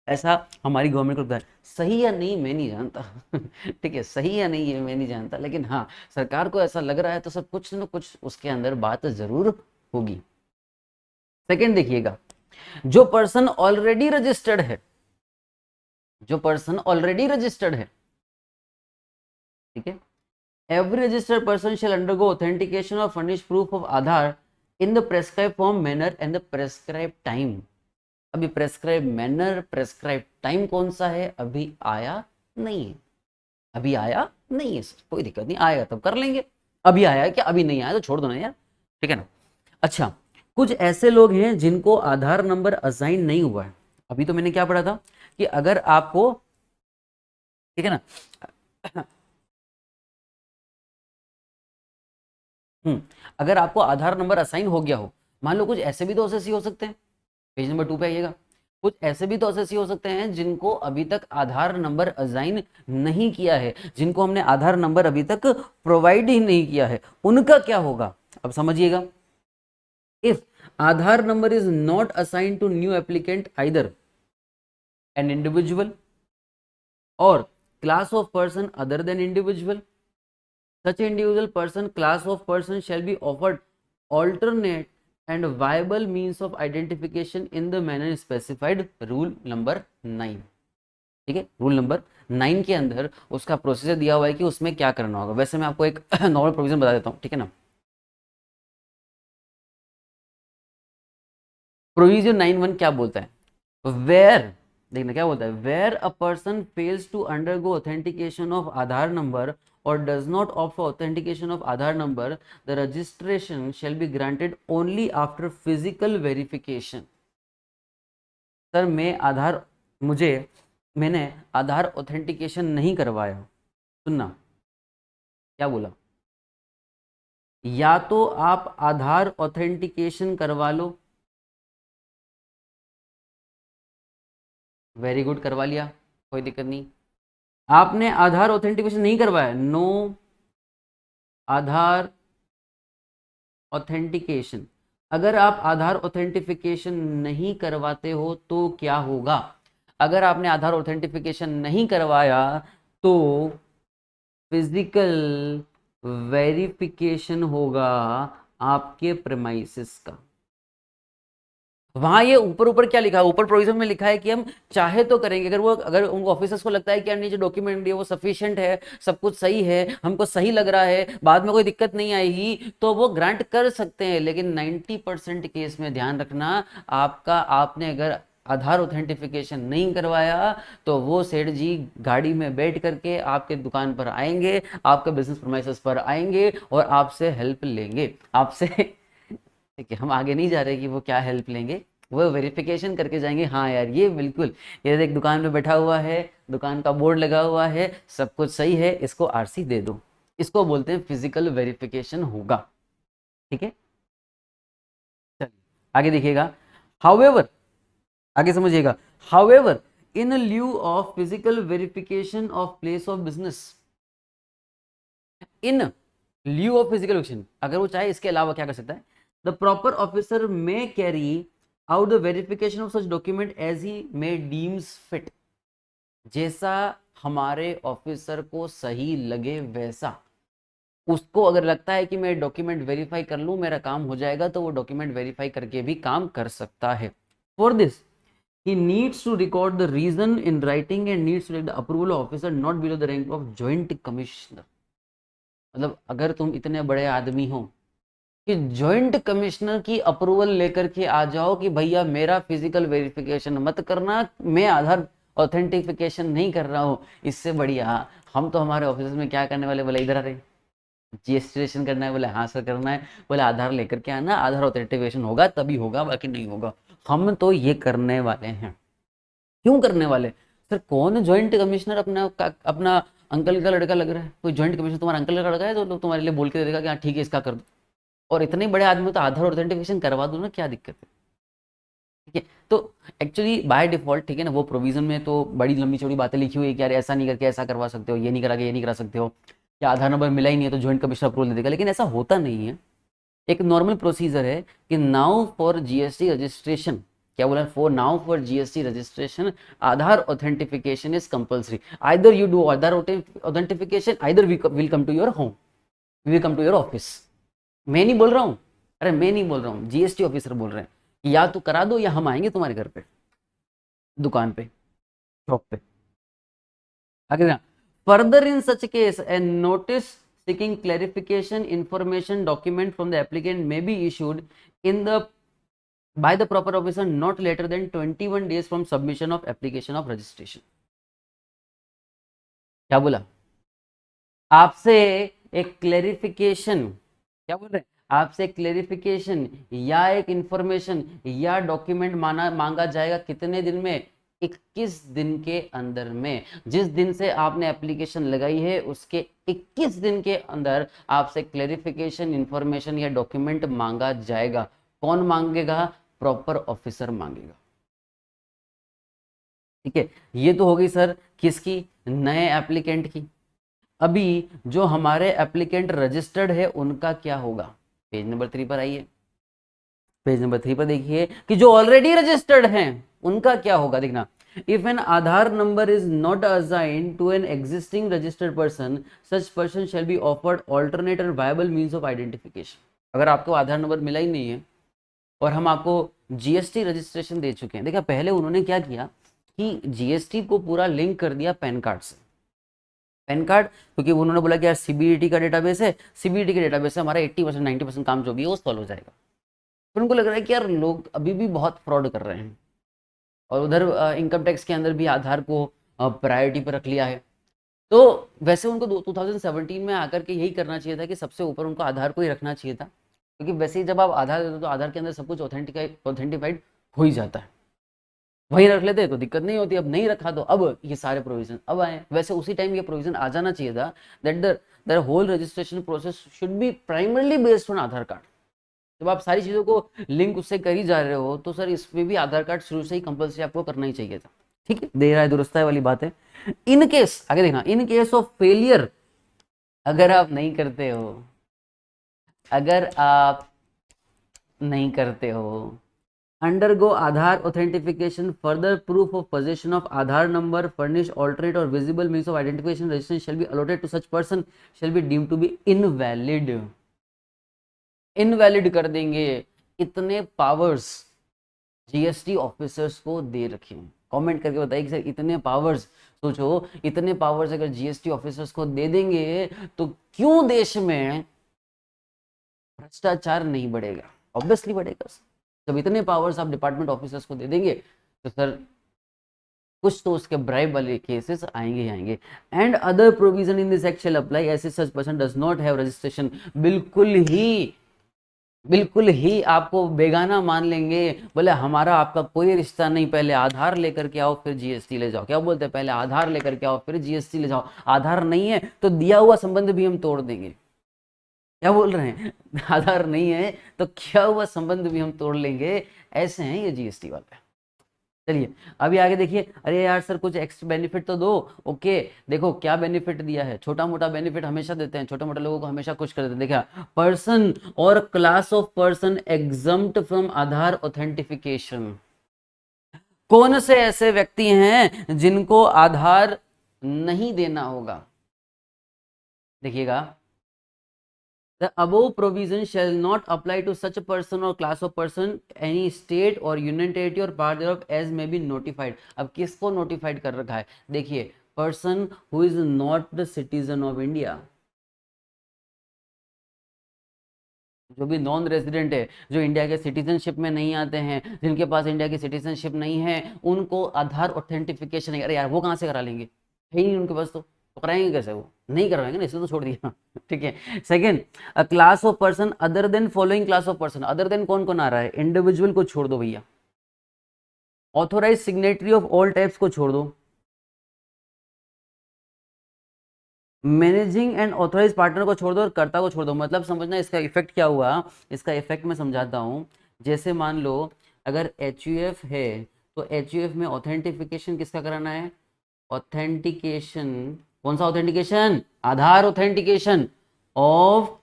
ऐसा हमारी गवर्नमेंट को लगता है। सही या नहीं मैं नहीं जानता ठीक है, सही या नहीं है मैं नहीं जानता, लेकिन हाँ सरकार को ऐसा लग रहा है, तो सब कुछ न कुछ उसके अंदर बात जरूर होगी। सेकंड देखिएगा, जो पर्सन ऑलरेडी रजिस्टर्ड है, जो पर्सन ऑलरेडी रजिस्टर्ड है, ठीक है, every registered person shall undergo authentication or furnish proof of Aadhaar in the prescribed form, manner and the prescribed time। अभी prescribed manner, prescribed time कौन सा है, अभी आया नहीं है, अभी आया नहीं है सर, कोई दिक्कत नहीं, आएगा तब कर लेंगे। अभी आया है क्या, अभी नहीं आया तो छोड़ दो ना यार, ठीक है ना। अच्छा, कुछ ऐसे लोग हैं जिनको आधार नंबर असाइन नहीं हुआ है। अभी तो मैंने क्या पढ़ा था कि अगर आपको, ठीक है ना, अगर आपको आधार नंबर असाइन हो गया हो, मान लो कुछ ऐसे भी तो असेसी हो सकते हैं, पेज नंबर 2 पे आइएगा, कुछ ऐसे भी तो असेसी हो सकते हैं जिनको अभी तक आधार नंबर असाइन नहीं किया है, जिनको हमने आधार नंबर अभी तक प्रोवाइड ही नहीं किया है, उनका क्या होगा, अब समझिएगा। If Aadhaar number is not assigned to new applicant either an individual और class of person other than individual, such individual person class of person shall be offered alternate and viable means of identification in the manner specified rule number 9। ठीक है, rule number 9 के अंदर उसका procedure दिया हुआ है कि उसमें क्या करना होगा। वैसे मैं आपको एक नॉर्मल प्रोविजन बता देता हूँ, ठीक है ना। प्रोविजन 9(1) क्या बोलता है, वेयर, देखना क्या बोलता है, where a person fails to undergo authentication of Aadhaar number or does not opt for authentication of Aadhaar number, the registration shall be granted only after physical verification। Sir मैंने आधार ऑथेंटिकेशन नहीं करवाया, सुनना क्या बोला, या तो आप आधार ऑथेंटिकेशन करवा लो, वेरी गुड करवा लिया, कोई दिक्कत नहीं। आपने आधार ऑथेंटिकेशन नहीं करवाया, नो आधार ऑथेंटिकेशन। अगर आप आधार ऑथेंटिफिकेशन नहीं करवाते हो तो क्या होगा, अगर आपने आधार ऑथेंटिफिकेशन नहीं करवाया तो फिजिकल वेरिफिकेशन होगा आपके प्रेमाइसिस का। वहां ये ऊपर ऊपर क्या लिखा है, ऊपर प्रोविजन में लिखा है कि हम चाहे तो करेंगे, अगर उनको ऑफिसर्स को लगता है कि यार नहीं जो डॉक्यूमेंट दिए वो सफिशिएंट है, सब कुछ सही है, हमको सही लग रहा है, बाद में कोई दिक्कत नहीं आएगी, तो वो ग्रांट कर सकते हैं। लेकिन 90% केस में ध्यान रखना, आपने अगर आधार ऑथेंटिफिकेशन नहीं करवाया तो वो सेठ जी गाड़ी में बैठ करके आपके दुकान पर आएंगे, आपके बिजनेस प्रीमाइसेस पर आएंगे और आपसे हेल्प लेंगे, आपसे ठीक है, हम आगे नहीं जा रहे कि वो क्या हेल्प लेंगे, वो वेरिफिकेशन करके जाएंगे, हाँ यार ये बिल्कुल, ये देख दुकान पे बैठा हुआ है, दुकान का बोर्ड लगा हुआ है, सब कुछ सही है, इसको आरसी दे दो, इसको बोलते हैं फिजिकल वेरिफिकेशन होगा, ठीक है। चलिए आगे देखिएगा, हाउएवर, आगे समझिएगा, however in lieu of physical verification of place of business, in lieu of physical verification, अगर वो चाहे इसके अलावा क्या कर सकता है, the proper officer may carry out the verification of such document as he may deems fit। जैसा हमारे ऑफिसर को सही लगे वैसा, उसको अगर लगता है कि मैं डॉक्यूमेंट वेरीफाई कर लूं मेरा काम हो जाएगा, तो वो डॉक्यूमेंट वेरीफाई करके भी काम कर सकता है। For this he needs to record the reason in writing and needs to take the approval of officer not below the rank of joint commissioner। मतलब अगर तुम इतने बड़े आदमी हो कि जॉइंट कमिश्नर की अप्रूवल लेकर के आ जाओ कि भैया मेरा फिजिकल वेरिफिकेशन मत करना, मैं आधार ऑथेंटिफिकेशन नहीं कर रहा हूँ। इससे बढ़िया हम तो हमारे ऑफिस में क्या करने वाले, बोले इधर आ रहे जीएसटी रजिस्ट्रेशन करना है, बोले हाँ सर करना है, बोले आधार लेकर के आना, आधार ऑथेंटिफिकेशन होगा तभी होगा, बाकी नहीं होगा। हम तो ये करने वाले हैं। क्यों करने वाले सर? कौन ज्वाइंट कमिश्नर अपना अंकल का लड़का लग रहा है? कोई ज्वाइंट कमिश्नर तुम्हारा अंकल का लड़का है तो लोग तुम्हारे लिए बोल के दे देगा कि हाँ ठीक है इसका कर दो। और इतने बड़े आदमी तो आधार ऑथेंटिफिकेशन करवा दो ना, क्या दिक्कत है? ठीक है, तो एक्चुअली बाय डिफॉल्ट, ठीक है ना, वो प्रोविजन में तो बड़ी लंबी चौड़ी बातें लिखी हुई है कि यार ऐसा नहीं करके ऐसा करवा सकते हो, ये नहीं करा के ये नहीं करा सकते हो, या आधार नंबर मिला ही नहीं है तो ज्वाइंट कमिश्नर अप्रूवल दे देगा, लेकिन ऐसा होता नहीं है। एक नॉर्मल प्रोसीजर है कि नाउ फॉर जीएसटी रजिस्ट्रेशन, क्या बोला, for now for GST registration Aadhaar authentification is compulsory. Either you do Aadhaar authentification, either we will come to your home, we will come to your office. मैं नहीं बोल रहा हूँ, अरे मैं नहीं बोल रहा हूँ, जीएसटी ऑफिसर बोल रहे हैं कि या तो करा दो या हम आएंगे तुम्हारे घर पे, दुकान पे, शॉप पे। आगे ना, further in such case A notice seeking clarification information document from the applicant may be issued in the by the proper officer not later than 21 days from submission of application of registration। क्या बोला? आपसे एक clarification, क्या बोल रहे हैं, आपसे clarification या एक इंफॉर्मेशन या डॉक्यूमेंट मांगा जाएगा कितने दिन में? 21 दिन के अंदर में। जिस दिन से आपने एप्लीकेशन लगाई है उसके 21 दिन के अंदर आपसे क्लेरिफिकेशन, इंफॉर्मेशन या डॉक्यूमेंट मांगा जाएगा। कौन मांगेगा? प्रॉपर ऑफिसर मांगेगा। ठीक है, ये तो हो गई सर किसकी? नए एप्लीकेंट की। अभी जो हमारे एप्लीकेंट रजिस्टर्ड है उनका क्या होगा? पेज नंबर 3 पर आइए, पेज नंबर 3 पर देखिए कि जो ऑलरेडी रजिस्टर्ड हैं उनका क्या होगा। देखना, if an Aadhaar number is not assign to an existing registered person, such person shall be offered alternate और वायबल मीन्स ऑफ आइडेंटिफिकेशन। अगर आपको आधार नंबर मिला ही नहीं है और हम आपको जीएसटी रजिस्ट्रेशन दे चुके हैं, देखा पहले उन्होंने क्या किया कि जीएसटी को पूरा लिंक कर दिया पैन कार्ड से। पैन कार्ड, क्योंकि उन्होंने बोला कि यार सीबीडीटी का डेटाबेस है, सीबीडीटी के डेटाबेस से हमारा 80% 90% काम जो भी है वो सॉल्व हो जाएगा। फिर उनको लग रहा है कि यार लोग अभी भी बहुत फ्रॉड कर रहे हैं, और उधर इनकम टैक्स के अंदर भी आधार को प्रायोरिटी पर रख लिया है। तो वैसे उनको 2017 में आकर के यही करना चाहिए था कि सबसे ऊपर उनको आधार को ही रखना चाहिए था, क्योंकि वैसे ही जब आप आधार देते हो तो आधार के अंदर सब कुछ ऑथेंटिफाइड हो ही जाता है। वहीं रख लेते तो दिक्कत नहीं होती, अब नहीं रखा तो अब ये सारे प्रोविजन अब आए। वैसे उसी टाइम ये प्रोविजन आ जाना चाहिए था that the whole registration process should be primarily based on Aadhaar card. जब आप सारी चीज़ों को लिंक उससे कर ही जा रहे हो तो सर इसमें भी आधार कार्ड शुरू से ही कंपल्सरी आपको करना ही चाहिए था। ठीक है, दे रहा है दुरुस्त है वाली बात है। इन केस, आगे देखना, इन केस ऑफ फेलियर, अगर आप नहीं करते हो, अगर आप नहीं करते हो, undergo Aadhaar authentication, further proof of possession of Aadhaar number, furnish alternate or visible means of identification, registration shall be allotted to such person shall be deemed to be invalid। Invalid कर देंगे। इतने powers GST officers को दे रखे हैं। Comment करके बताइए कि sir इतने पावर्स, सोचो इतने पावर्स अगर जीएसटी ऑफिसर्स को दे देंगे तो क्यों देश में भ्रष्टाचार नहीं बढ़ेगा? ऑब्वियसली बढ़ेगा। जब इतने पावर्स आप डिपार्टमेंट ऑफिसर्स को दे देंगे तो सर कुछ तो उसके ब्राइब वाले केसेस आएंगे ही आएंगे। And other provision in this act shall apply ऐसे such person does not have registration. बिल्कुल ही आपको बेगाना मान लेंगे, बोले हमारा आपका कोई रिश्ता नहीं, पहले आधार लेकर के आओ फिर जीएसटी ले जाओ। क्या बोलते हैं? पहले आधार लेकर के आओ फिर जीएसटी ले जाओ। आधार नहीं है तो दिया हुआ संबंध भी हम तोड़ देंगे। क्या बोल रहे हैं? आधार नहीं है तो क्या हुआ संबंध भी हम तोड़ लेंगे। ऐसे हैं ये जीएसटी वाले। चलिए अभी आगे देखिए। अरे यार सर कुछ एक्स्ट्रा बेनिफिट तो दो। ओके, देखो क्या बेनिफिट दिया है। छोटा मोटा बेनिफिट हमेशा देते हैं, छोटे मोटे लोगों को हमेशा कुछ कर देते हैं। देखा, पर्सन और class of person exempt from Aadhaar authentification. कौन से ऐसे व्यक्ति हैं जिनको आधार नहीं देना होगा? देखिएगा, the above provision shall not apply to such a person or class of person, any state or union territory or part thereof as may be notified। अब किसको नोटिफाइड कर रखा है? देखिए, person who is not the citizen of India. जो भी non resident है, जो इंडिया के सिटीजनशिप में नहीं आते हैं, जिनके पास इंडिया की सिटीजनशिप नहीं है, उनको आधार ऑथेंटिफिकेशन नहीं। अरे यार वो कहाँ से करा लेंगे, है ही नहीं उनके पास, तो कराएंगे कैसे, वो नहीं करवाएंगे ना, इसलिए तो छोड़ दिया। ठीक है। Second, a class of person other then following class of person. Other then कौन कौन आ रहा है, इंडिविजुअल को छोड़ दो भैया, authorise signatory of all types को छोड़ दो, मैनेजिंग एंड ऑथराइज पार्टनर को छोड़ दो, और कर्ता को छोड़ दो। मतलब समझना इसका इफेक्ट क्या हुआ, इसका इफेक्ट मैं समझाता हूँ। जैसे मान लो अगर एच है, तो एच में ऑथेंटिफिकेशन किसका कराना है, ऑथेंटिकेशन, कौन सा authentication, Aadhaar authentication of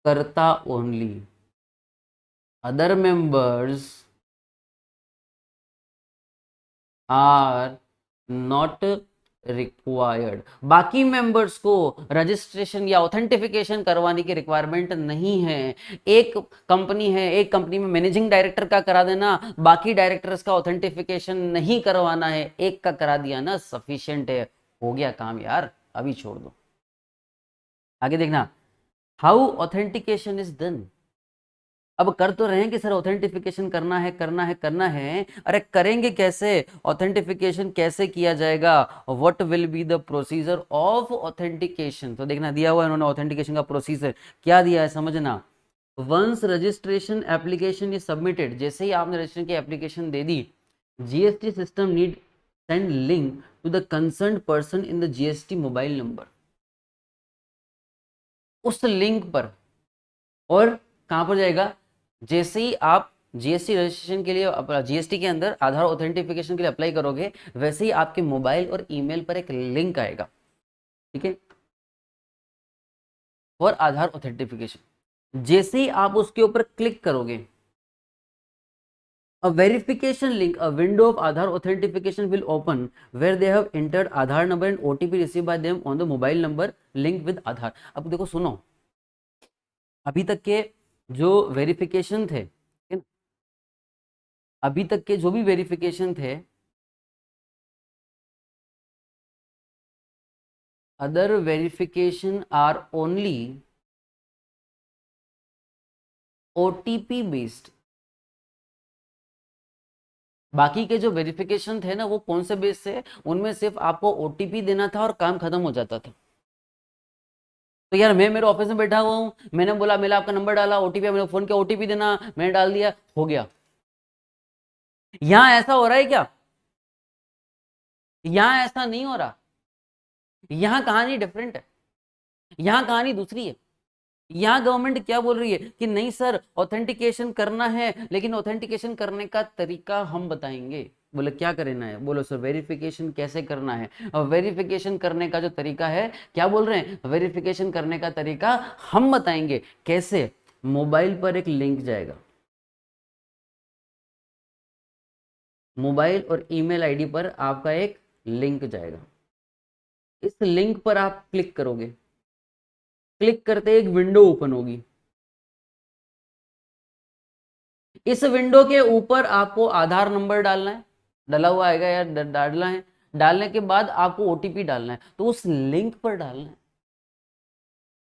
karta only, other members are not required. बाकी मेंबर्स को रजिस्ट्रेशन या ऑथेंटिफिकेशन करवाने की रिक्वायरमेंट नहीं है। एक कंपनी है, एक कंपनी में मैनेजिंग डायरेक्टर का करा देना, बाकी डायरेक्टर्स का ऑथेंटिफिकेशन नहीं करवाना है, एक का करा दिया ना, सफिशिएंट है, हो गया काम यार, अभी छोड़ दो। आगे देखना, हाउ ऑथेंटिकेशन इज डन। अब कर तो रहे हैं कि सर ऑथेंटिफिकेशन करना है करना है करना है, अरे करेंगे कैसे, ऑथेंटिफिकेशन कैसे किया जाएगा, what will be the procedure of authentication. तो देखना दिया हुआ है उन्होंने ऑथेंटिकेशन का प्रोसीजर, क्या दिया है समझना। Once registration application is submitted, जैसे ही आपने रजिस्ट्रेशन की एप्लीकेशन दे दी, GST system need send link to the concern person in the GST mobile number. उस लिंक पर, और कहां पर जाएगा, जैसे ही आप जीएसटी रजिस्ट्रेशन के लिए, जीएसटी के अंदर आधार ऑथेंटिफिकेशन के लिए अप्लाई करोगे, वैसे ही आपके मोबाइल और ईमेल पर एक लिंक आएगा, ठीक है, फॉर आधार ऑथेंटिफिकेशन। जैसे ही आप उसके ऊपर क्लिक करोगे, a verification link, a window of Aadhaar authentication will open where they have entered Aadhaar number and OTP received by them on the mobile number linked with Aadhaar। अब देखो सुनो, अभी तक के जो वेरिफिकेशन थे, ठीक है ना, अभी तक के जो भी वेरिफिकेशन थे, other verification are only OTP based. बाकी के जो वेरिफिकेशन थे ना, वो कौन से बेस से, उनमें सिर्फ आपको ओटीपी देना था और काम खत्म हो जाता था। तो यार मैं मेरे ऑफिस में बैठा हुआ हूँ, मैंने बोला, मैंने आपका नंबर डाला, ओटीपी, मैंने फोन किया, ओटीपी देना, मैंने डाल दिया, हो गया। यहां ऐसा हो रहा है क्या, यहां ऐसा नहीं हो रहा, यहां कहानी डिफरेंट है, यहां कहानी दूसरी है। यहां गवर्नमेंट क्या बोल रही है कि नहीं सर ऑथेंटिकेशन करना है, लेकिन ऑथेंटिकेशन करने का तरीका हम बताएंगे। बोले क्या करना है, बोलो सर वेरिफिकेशन कैसे करना है। और वेरिफिकेशन करने का जो तरीका है, क्या बोल रहे हैं, वेरिफिकेशन करने का तरीका हम बताएंगे। कैसे, मोबाइल पर एक लिंक जाएगा, मोबाइल और ईमेल आईडी पर आपका एक लिंक जाएगा, इस लिंक पर आप क्लिक करोगे, क्लिक करते एक विंडो ओपन होगी, इस विंडो के ऊपर आपको आधार नंबर डालना है, डला हुआ आएगा यार, डालना है, डालने के बाद आपको ओटीपी डालना है, तो उस लिंक पर डालना है,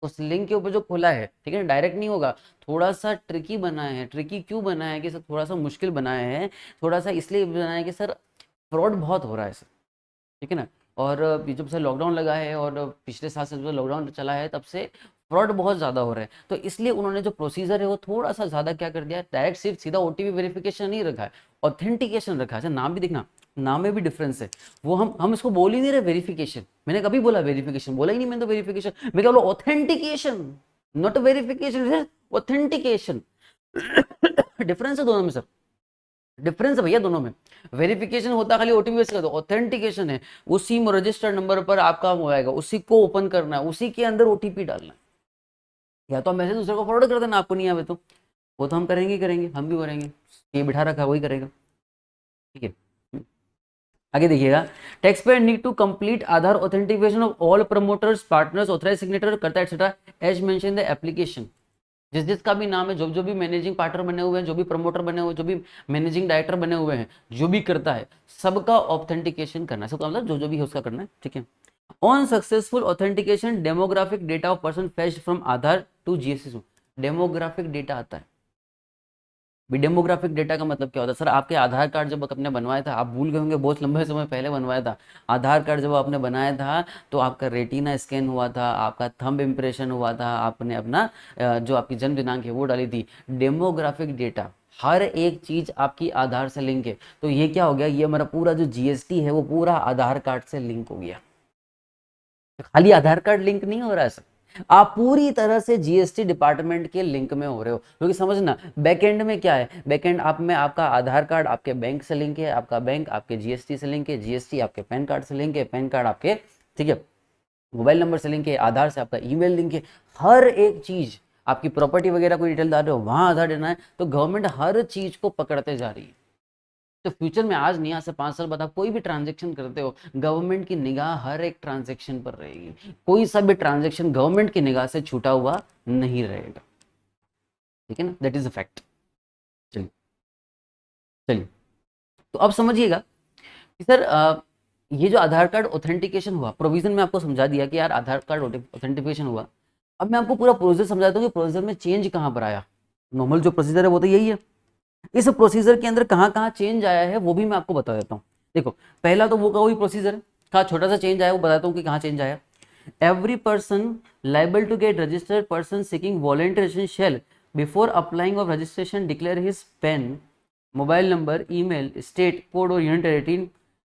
उस लिंक के ऊपर जो खुला है, ठीक है ना, डायरेक्ट नहीं होगा, थोड़ा सा ट्रिकी बना है। ट्रिकी क्यों बना है कि सर, थोड़ा सा मुश्किल बनाया है, थोड़ा सा इसलिए बनाया है कि सर फ्रॉड बहुत हो रहा है सर, ठीक है ना। और जब से लॉकडाउन लगा है और पिछले साल से जब लॉकडाउन चला है, तब से फ्रॉड बहुत ज़्यादा हो रहा है। तो इसलिए उन्होंने जो प्रोसीजर है वो थोड़ा सा ज़्यादा क्या कर दिया है, डायरेक्ट सिर्फ सीधा ओटीपी वेरिफिकेशन नहीं रखा है, ऑथेंटिकेशन रखा है। अच्छा नाम भी देखना, नाम में भी डिफरेंस है। वो हम इसको बोल ही नहीं रहे वेरिफिकेशन, मैंने कभी बोला वेरिफिकेशन, बोला ही नहीं मैंने तो वेरिफिकेशन, मैं क्या बोला authentication, not verification, authentication. Difference है दोनों में सर, डिफरेंस है भैया दोनों में। वेरिफिकेशन होता खाली ओटीपी बेस का, तो ऑथेंटिकेशन है उसी रजिस्टर्ड नंबर पर आपका हो आएगा, उसी को ओपन करना है, उसी के अंदर ओटीपी डालना है। या तो हम ऐसे दूसरे को फॉरवर्ड कर देना, आपको नहीं आवे तो वो तो हम करेंगे ही करेंगे, हम भी करेंगे, ये बिठा रखा है वही करेगा, ठीक है। आगे देखिएगा, taxpayer need to complete Aadhaar authentication of all promoters, partners, authorise signatory, karta etcetera as mention the application. जिस जिसका भी नाम है, जो जो भी मैनेजिंग पार्टनर बने हुए हैं, जो भी प्रमोटर बने हुए हैं, जो भी मैनेजिंग डायरेक्टर बने हुए हैं, जो भी करता है, सबका ऑथेंटिकेशन करना है, सबका मतलब जो जो भी है उसका करना है, ठीक है। On successful authentication, demographic data of person fetched from Aadhaar to GST. Demographic data आता है। भी डेमोग्राफिक डेटा का मतलब क्या होता है सर? आपके आधार कार्ड जब आपने बनवाया था, आप भूल गए होंगे, बहुत लंबे समय पहले बनवाया था। आधार कार्ड जब आपने बनाया था तो आपका रेटिना स्कैन हुआ था, आपका थंब इम्प्रेशन हुआ था, आपने अपना जो आपकी जन्म दिनांक है वो डाली थी। डेमोग्राफिक डेटा, हर एक चीज आपकी आधार से लिंक है। तो ये क्या हो गया, ये हमारा पूरा जो जीएसटी है वो पूरा आधार कार्ड से लिंक हो गया। खाली आधार कार्ड लिंक नहीं हो रहा है सर, आप पूरी तरह से जीएसटी डिपार्टमेंट के लिंक में हो रहे हो। क्योंकि समझना, बैकएंड में क्या है, बैकएंड आप में आपका आधार कार्ड आपके बैंक से लिंक है, आपका बैंक आपके जीएसटी से लिंक है, जीएसटी आपके पैन कार्ड से लिंक है, पैन कार्ड आपके, ठीक है, मोबाइल नंबर से लिंक है, आधार से आपका ईमेल लिंक है। हर एक चीज, आपकी प्रॉपर्टी वगैरह कोई डिटेल डाल रहे हो वहां आधार देना है। तो गवर्नमेंट हर चीज को पकड़ते जा रही है। तो फ्यूचर में, आज नहीं, आज से 5 साल बाद आप कोई भी ट्रांजेक्शन करते हो, गवर्नमेंट की निगाह हर एक ट्रांजेक्शन पर रहेगी। कोई सा भी ट्रांजेक्शन गवर्नमेंट की निगाह से छूटा हुआ नहीं रहेगा। ठीक है ना, दैट इज अ फैक्ट। चलिए चलिए, तो अब समझिएगा कि सर ये जो आधार कार्ड ऑथेंटिकेशन हुआ, प्रोविजन में आपको समझा दिया कि यार आधार कार्ड ऑथेंटिकेशन हुआ। अब मैं आपको पूरा प्रोसीजर समझाता हूँ कि प्रोसीजर में चेंज कहाँ पर आया। नॉर्मल जो प्रोसीजर है वो तो यही है, इस प्रोसीजर के अंदर कहाँ कहाँ चेंज आया है वो भी मैं आपको बता देता हूँ। देखो, पहला तो वो का वही प्रोसीजर है, कहाँ छोटा सा चेंज आया वो बताता हूँ कि कहाँ चेंज आया। Every person liable to get registered person seeking voluntarisation shall before applying of registration declare his PAN, mobile number, email, state code और unit territory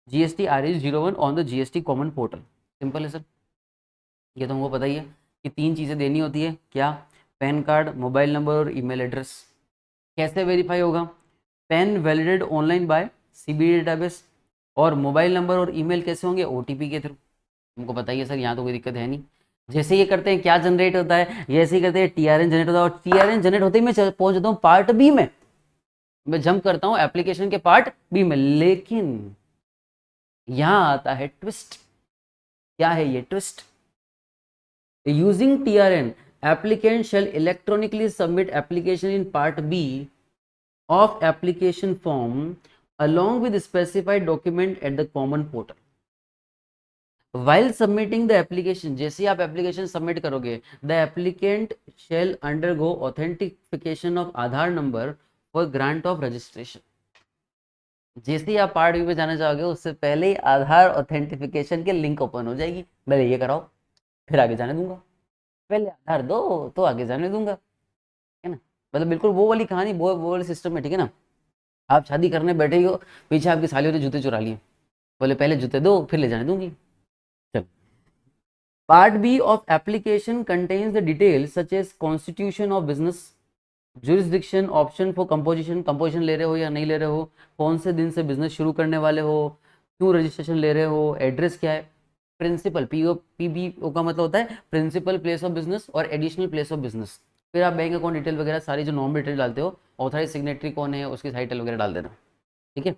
GST RS01 on the GST common portal. Simple है sir, ये तो हमको पता ही है कि 3 चीज़ें देनी होती है। क्या? पैन कार्ड, मोबाइल नंबर और ईमेल एड्रेस। कैसे वेरीफाई होगा? PAN validate online by CBD database, और मोबाइल नंबर और ईमेल कैसे होंगे? ओटीपी के थ्रू। हमको पता ही है सर, यहाँ तो कोई दिक्कत है नहीं। जैसे ये करते हैं क्या जनरेट होता है, जैसे ही करते हैं टीआरएन जनरेट होता है, और टीआरएन जनरेट होते ही मैं पहुंच जाता हूँ पार्ट बी में, मैं जंप करता हूँ एप्लीकेशन के पार्ट बी में। लेकिन यहां आता है ट्विस्ट। क्या है ये twist? Using TRN applicant shall electronically submit application in part B of application form along with specified document at the common portal. While submitting the application, जैसे आप एप्लीकेशन सबमिट करोगे, the applicant shall undergo authentication of Aadhaar number for grant of registration. जैसे ही आप part B में जाना चाहोगे उससे पहले ही आधार ऑथेंटिफिकेशन के लिंक ओपन हो जाएगी। पहले ये कराओ फिर आगे जाने दूंगा, पहले आधार दो तो आगे जाने दूंगा, है ना। मतलब बिल्कुल वो वाली कहानी, वो वाली सिस्टम है, ठीक है ना। आप शादी करने बैठे ही हो, पीछे आपकी सालियों ने जूते चुरा लिए, बोले पहले जूते दो फिर ले जाने दूंगी। चल, part B of application contains the details such as constitution of business, jurisdiction, option for composition, composition ले रहे हो या नहीं ले रहे हो, कौन से दिन से बिजनेस शुरू करने वाले हो, क्यों रजिस्ट्रेशन ले रहे हो, एड्रेस क्या है, प्रिंसिपल पीबीओ का मतलब होता है प्रिंसिपल प्लेस ऑफ बिजनेस और एडिशनल प्लेस ऑफ बिजनेस। फिर आप बैंक अकाउंट डिटेल वगैरह सारी जो नॉर्मल डिटेल डालते हो, ऑथराइज सिग्नेटरी कौन है उसकी साइटल वगैरह डाल देना, ठीक है।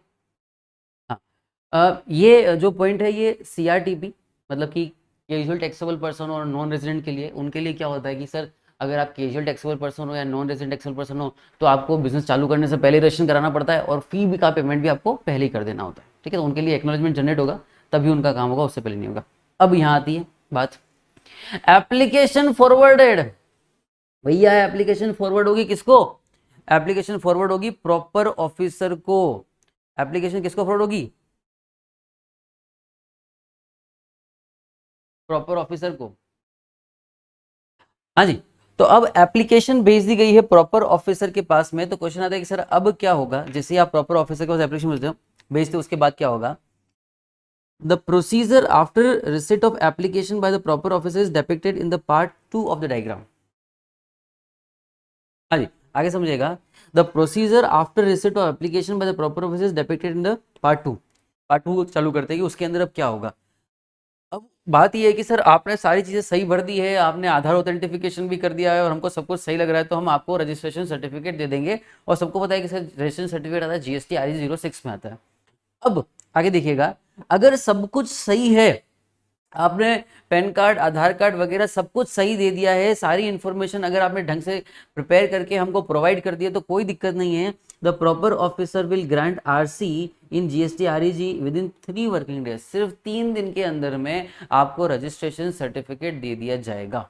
हाँ, ये जो पॉइंट है ये सीआरटीपी मतलब कि कैजुअल टैक्सेबल पर्सन और नॉन रेजिडेंट के लिए, उनके लिए क्या होता है कि सर अगर आप कैजुअल टैक्सेबल पर्सन हो या नॉन रेजिडेंट टैक्सेबल पर्सन हो तो आपको बिजनेस चालू करने से पहले रजिस्ट्रेशन कराना पड़ता है और फी भी का पेमेंट भी आपको पहले ही कर देना होता है, ठीक है। तो उनके लिए एक्नॉलेजमेंट जनरेट होगा तभी उनका काम होगा, उससे पहले नहीं होगा। अब यहाँ आती है बात, एप्लीकेशन फॉरवर्डेड। भैया एप्लीकेशन फॉरवर्ड होगी किसको? एप्लीकेशन फॉरवर्ड होगी प्रॉपर ऑफिसर को। एप्लीकेशन किसको फॉरवर्ड होगी? प्रॉपर ऑफिसर को। हाँ जी, तो अब एप्लीकेशन भेज दी गई है प्रॉपर ऑफिसर के पास में। तो क्वेश्चन आता है कि सर अब क्या होगा, जैसे आप प्रॉपर ऑफिसर के पास एप्लीकेशन भेजते हो उसके बाद क्या होगा? The procedure after receipt of application by the proper officer is depicted in the part 2 of the diagram. हाँ जी, आगे समझिएगा। The procedure after receipt of application by the proper officer is depicted in the part 2. Part 2 चालू करते हैं कि उसके अंदर अब क्या होगा। अब बात यह है कि सर आपने सारी चीजें सही भर दी है, आपने आधार ऑथेंटिफिकेशन भी कर दिया है और हमको सब कुछ सही लग रहा है, तो हम आपको रजिस्ट्रेशन सर्टिफिकेट दे देंगे। और सबको पता है कि सर रजिस्ट्रेशन सर्टिफिकेट आता है जीएसटी RS06 में आता है। अब आगे देखिएगा, अगर सब कुछ सही है, आपने पैन कार्ड, आधार कार्ड वगैरह सब कुछ सही दे दिया है, सारी इंफॉर्मेशन अगर आपने ढंग से प्रिपेयर करके हमको प्रोवाइड कर दिया तो कोई दिक्कत नहीं है। The proper officer will grant RC in GST REG with in 3 working days. सिर्फ 3 दिन के अंदर में आपको रजिस्ट्रेशन सर्टिफिकेट दे दिया जाएगा।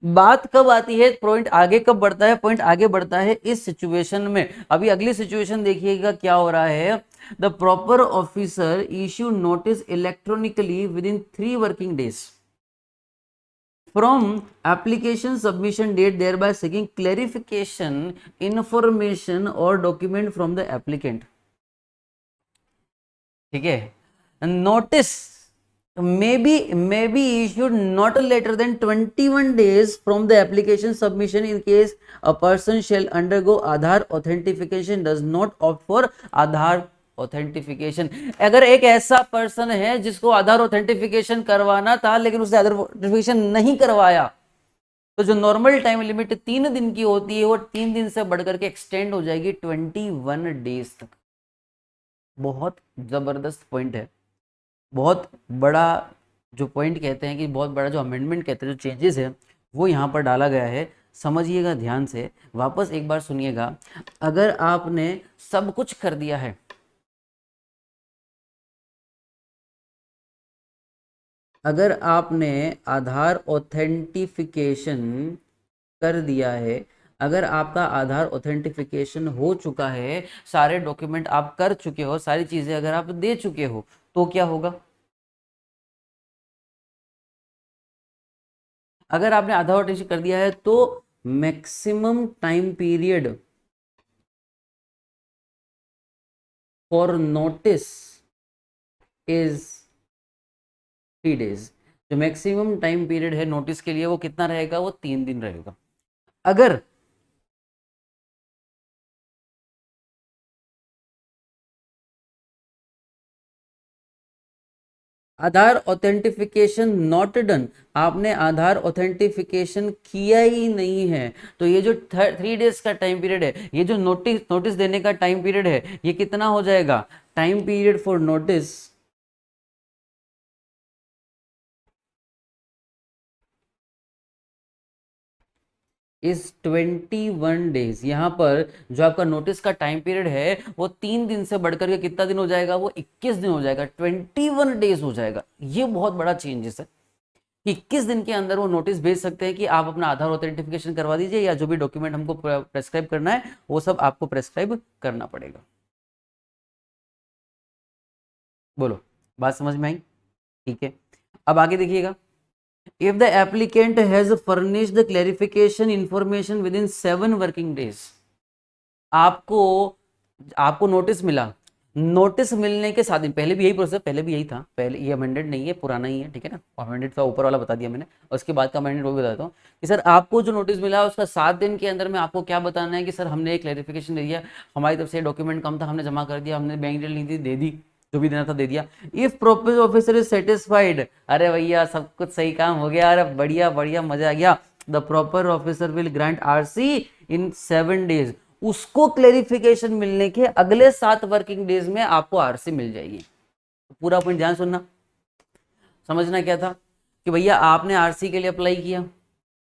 बात कब आती है, पॉइंट आगे कब बढ़ता है, पॉइंट आगे बढ़ता है इस सिचुएशन में। अभी अगली सिचुएशन देखिएगा क्या हो रहा है। The proper officer issue notice electronically with in 3 working days from application submission date, thereby seeking clarification, information or document from the applicant. ठीक है। Notice may be issued not later than 21 days from the application submission in case a person shall undergo Aadhaar authentication does not opt for Aadhaar authentification. अगर एक ऐसा person है जिसको आधार authentication करवाना था लेकिन उसने आधार ऑथेंटिफिकेशन नहीं करवाया, तो जो नॉर्मल टाइम लिमिट 3 दिन की होती है वो 3 दिन से बढ़कर के एक्सटेंड हो जाएगी 21 डेज तक। बहुत जबरदस्त पॉइंट है, बहुत बड़ा जो पॉइंट कहते हैं कि बहुत बड़ा जो अमेंडमेंट कहते हैं, जो चेंजेस है वो यहाँ पर डाला गया है। समझिएगा ध्यान से, वापस एक बार सुनिएगा। अगर आपने सब कुछ कर दिया है, अगर आपने आधार ऑथेंटिफिकेशन कर दिया है, अगर आपका आधार ऑथेंटिफिकेशन हो चुका है, सारे डॉक्यूमेंट आप कर चुके हो, सारी चीजें अगर आप दे चुके हो, तो क्या होगा? अगर आपने आधार ऑथेंटिफिकेशन कर दिया है तो maximum time period for notice is 3 days. जो मैक्सिमम टाइम पीरियड है नोटिस के लिए वो कितना रहेगा? वो 3 दिन रहेगा। अगर आधार ऑथेंटिफिकेशन नॉट डन, आपने आधार ऑथेंटिफिकेशन किया ही नहीं है, तो ये जो 3 डेज का टाइम पीरियड है, ये जो नोटिस देने का टाइम पीरियड है, ये कितना हो जाएगा? Time period for notice is 21 days. यहां पर जो आपका नोटिस का टाइम पीरियड है वो 3 दिन से बढ़कर के कितना दिन हो जाएगा? वो 21 दिन हो जाएगा, 21 डेज हो जाएगा। ये बहुत बड़ा चेंजेस है। 21 दिन के अंदर वो नोटिस भेज सकते हैं कि आप अपना आधार ऑथेंटिफिकेशन करवा दीजिए, या जो भी डॉक्यूमेंट हमको प्रेस्क्राइब करना है वो सब आपको प्रेस्क्राइब करना पड़ेगा। बोलो, बात समझ में आई? ठीक है, अब आगे देखिएगा। If the applicant has furnished the clarification information with in 7 working days, आपको आपको नोटिस मिला, नोटिस मिलने के 7 दिन, पहले भी यही प्रोसेस, पहले भी यही था, पहले ये अमेंडेड नहीं है, पुराना ही है, ठीक है ना। अमेंडेड था ऊपर वाला बता दिया मैंने, और उसके बाद का अमेंडेड वो भी बताता हूँ कि सर आपको जो नोटिस मिला उसका 7 दिन के अंदर में आपको क्या बताना है कि सर हमने एक क्लैरिफिकेशन दे दिया, हमारी तरफ से डॉक्यूमेंट कम था, हमने जमा कर दिया, हमने बैंक डिटेल नहीं दी, दे दी, जो भी देना था दे दिया। If propose officer is satisfied, अरे भैया सब कुछ सही काम हो गया, अरे बढ़िया बढ़िया मजा आ गया, the proper officer will grant RC in 7 days. उसको क्लेरिफिकेशन मिलने के अगले 7 वर्किंग डेज में आपको आरसी मिल जाएगी। पूरा पॉइंट ध्यान सुनना, समझना क्या था कि भैया आपने आरसी के लिए अप्लाई किया,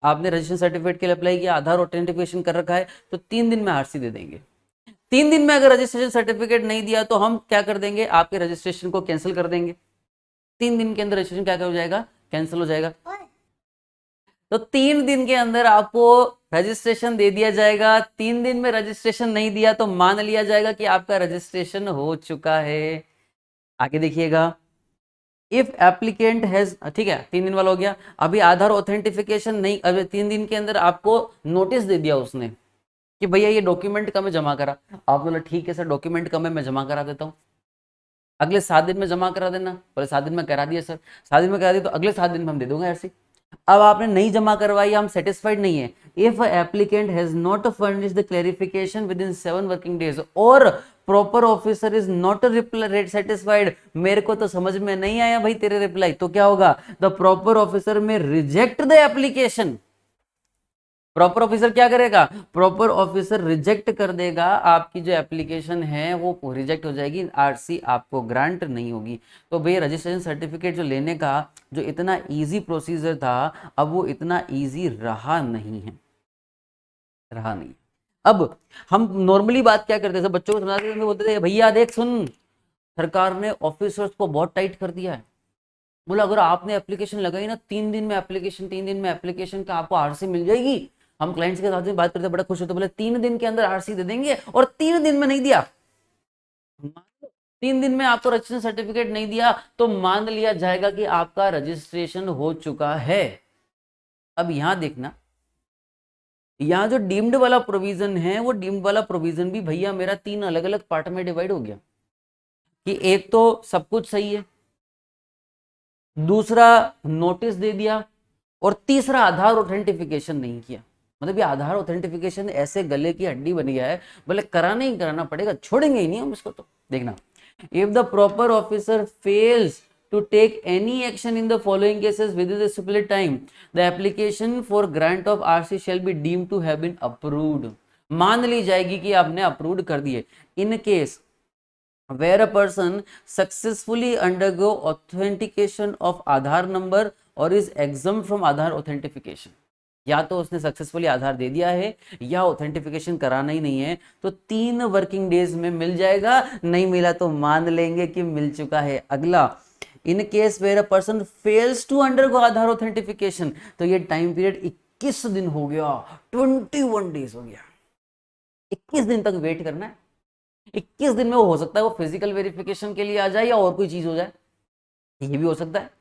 आपने रजिस्ट्रेशन सर्टिफिकेट के लिए अप्लाई किया, आधार ऑथेंटिफिकेशन कर रखा है, तो 3 दिन में आरसी दे देंगे। 3 दिन में अगर रजिस्ट्रेशन सर्टिफिकेट नहीं दिया तो हम क्या कर देंगे? आपके रजिस्ट्रेशन को कैंसिल कर देंगे। 3 दिन के अंदर रजिस्ट्रेशन क्या हो जाएगा? कैंसिल हो जाएगा। तो 3 दिन के अंदर आपको रजिस्ट्रेशन दे दिया जाएगा। 3 दिन में रजिस्ट्रेशन नहीं दिया तो मान लिया जाएगा कि आपका रजिस्ट्रेशन हो चुका है। आगे देखिएगा, इफ एप्लीकेंट हैज, ठीक है 3 दिन वाला हो गया। अभी आधार ऑथेंटिफिकेशन नहीं, अभी 3 दिन के अंदर आपको नोटिस दे दिया उसने कि भैया ये डॉक्यूमेंट कम है, जमा करा। आप बोला ठीक है सर डॉक्यूमेंट कम है, मैं जमा करा देता हूँ, अगले 7 दिन में जमा करा देना। बोले 7 दिन में करा दिया सर, 7 दिन में करा दिया तो अगले 7 दिन में हम दे दूंगा आरसी। अब आपने नहीं जमा करवाई, हम सेटिस्फाइड नहीं है। If applicant has not furnished the clarification within 7 working days और proper officer is not reply satisfied, मेरे को तो समझ में नहीं आया भाई तेरे रिप्लाई, तो क्या होगा? द प्रॉपर ऑफिसर में reject the application. Proper officer क्या करेगा? प्रॉपर ऑफिसर रिजेक्ट कर देगा, आपकी जो एप्लीकेशन है वो रिजेक्ट हो जाएगी, आरसी आपको ग्रांट नहीं होगी। तो भाई रजिस्ट्रेशन सर्टिफिकेट जो लेने का जो इतना इजी प्रोसीजर था, अब वो इतना इजी रहा नहीं है, रहा नहीं। अब हम नॉर्मली बात क्या करते थे, बच्चों को समझाते थे, बोलते थे भैया देख सुन, सरकार ने ऑफिसर्स को बहुत टाइट कर दिया है, बोला अगर आपने एप्लीकेशन लगाई ना 3 दिन में एप्लीकेशन, 3 दिन में एप्लीकेशन का आपको आरसी मिल जाएगी। हम क्लाइंट्स के साथ में बात करते बड़ा खुश होते, बोले 3 दिन के अंदर आरसी दे देंगे, और 3 दिन में नहीं दिया, 3 दिन में आपको रजिस्ट्रेशन सर्टिफिकेट नहीं दिया तो मान लिया जाएगा कि आपका रजिस्ट्रेशन हो चुका है। अब यहां देखना, यहां जो डीम्ड वाला प्रोविजन है, वो डीम्ड वाला प्रोविजन भी भैया मेरा 3 अलग अलग पार्ट में डिवाइड हो गया, कि एक तो सब कुछ सही है, दूसरा नोटिस दे दिया, और तीसरा आधार ऑथेंटिफिकेशन नहीं किया। मतलब ये आधार ऑथेंटिफिकेशन ऐसे गले की हड्डी बन गया है, बोले कराना ही कराना पड़ेगा, छोड़ेंगे ही नहीं हम इसको। तो देखना, if the proper officer fails to take any action in the following cases within the stipulated time, the application for grant of RC shall be deemed to have been approved। मान ली जाएगी कि आपने अप्रूव कर दिए। In case where a person successfully undergo authentication of Aadhaar number or is exempt from Aadhaar authentication, या तो उसने successfully आधार दे दिया है या ऑथेंटिफिकेशन कराना ही नहीं है, तो 3 वर्किंग डेज में मिल जाएगा, नहीं मिला तो मान लेंगे कि मिल चुका है। अगला, in case where a person fails to undergo Aadhaar authentification, तो ये टाइम पीरियड 21 दिन हो गया, 21 डेज हो गया। 21 दिन तक वेट करना है। 21 दिन में वो हो सकता है वो फिजिकल वेरिफिकेशन के लिए आ जाए या और कोई चीज हो जाए, ये भी हो सकता है।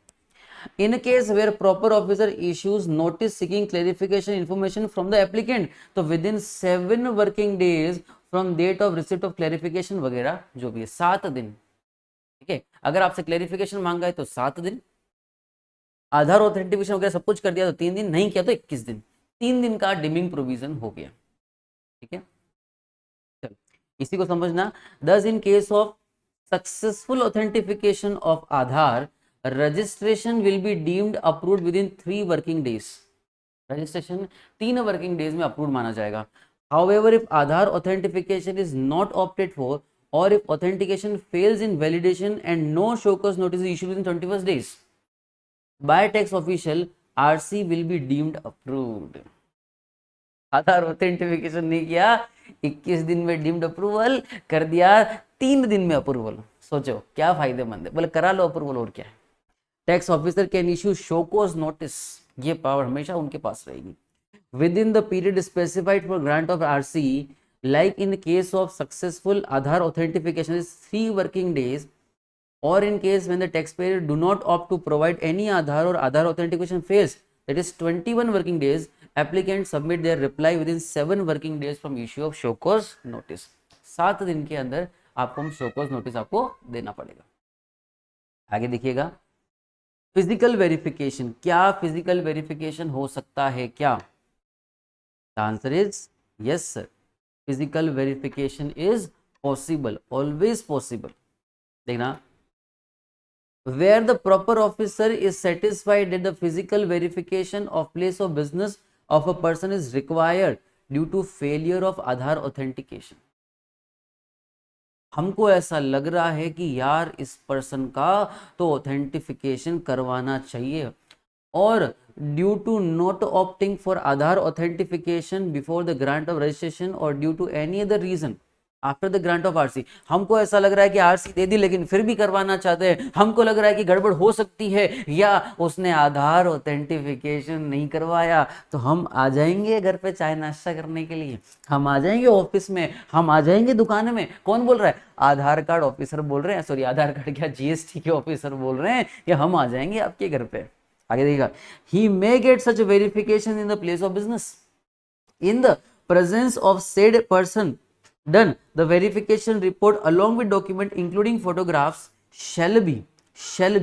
In a case where proper officer issues notice seeking clarification information from the applicant, तो within 7 working days from date of receipt of clarification वगैरह जो भी है 7 दिन, ठीक है। अगर आपसे क्लेरिफिकेशन मांगा है तो 7 दिन, आधार ऑथेंटिफिकेशन वगैरह सब कुछ कर दिया तो 3 दिन, नहीं किया तो 21 दिन। 3 दिन का डिमिंग प्रोविजन हो गया, ठीक है। चलो इसी को समझना। दस in case of successful authentification of Aadhaar, registration will be deemed approved within 3 working days. Registration 3 working days में अप्रूव माना जाएगा। However if Aadhaar authentification is not opted for और if authentication fails in validation and no show cause notice issued in 21 days by tax official, RC will be deemed approved. Aadhaar authentification नहीं किया, 21 दिन में deemed approval कर दिया, 3 दिन में approval. सोचो क्या फायदेमंद है, बोले करा लो अप्रूवल, और क्या है। Tax officer can issue show cause notice, ये पावर हमेशा उनके पास रहेगी। Within the period specified for grant of RC, like in case of successful Aadhaar authentification is 3 working days, or in case when the taxpayer do not opt to provide any Aadhaar or Aadhaar authentication fails, that is 21 working days, applicants submit their reply within 7 working days from issue of show cause notice। 7 दिन के अंदर आपको हम show cause notice आपको देना पड़ेगा। आगे देखिएगा, फिजिकल वेरिफिकेशन। क्या फिजिकल वेरिफिकेशन हो सकता है क्या? Answer is yes sir, physical verification is possible, always possible. देखना, where the proper officer is satisfied that the physical verification of place of business of a person is required due to failure of Aadhaar authentication। हमको ऐसा लग रहा है कि यार इस person का तो ऑथेंटिफिकेशन करवाना चाहिए, और due to not opting for Aadhaar authentification before the grant of registration और due to any other reason after the grant of RC, हमको ऐसा लग रहा है कि आरसी दे दी लेकिन फिर भी करवाना चाहते हैं, हमको लग रहा है कि गड़बड़ हो सकती है या उसने आधार ऑथेंटिफिकेशन नहीं करवाया, तो हम आ जाएंगे घर पे चाय नाश्ता करने के लिए, हम आ जाएंगे ऑफिस में, हम आ जाएंगे दुकान में। कौन बोल रहा है? आधार कार्ड ऑफिसर बोल रहे हैं, सॉरी आधार कार्ड क्या, जीएसटी के ऑफिसर बोल रहे हैं कि हम आ जाएंगे आपके घर पे। आगे देखिएगा, he may get such verification in the place of business in the presence of said person done, the verification report along with document including photographs shall be shall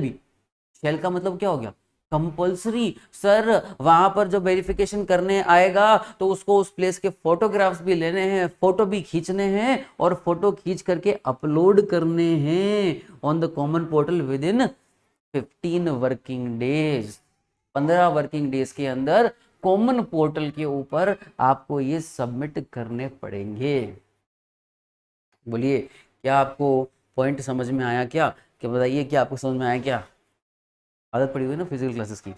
का मतलब क्या हो गया? कंपल्सरी। सर वहां पर जो वेरिफिकेशन करने आएगा तो उसको उस प्लेस के फोटोग्राफ्स भी लेने हैं, फोटो भी खींचने हैं, और फोटो खींच करके अपलोड करने हैं on the common portal with in 15 working days. 15 working days के अंदर कॉमन पोर्टल के ऊपर आपको ये सबमिट करने पड़ेंगे। बोलिए क्या आपको पॉइंट समझ में आया क्या? क्या बताइए, क्या आपको समझ में आया क्या? आदत पड़ी हुई ना फिजिकल क्लासेस की।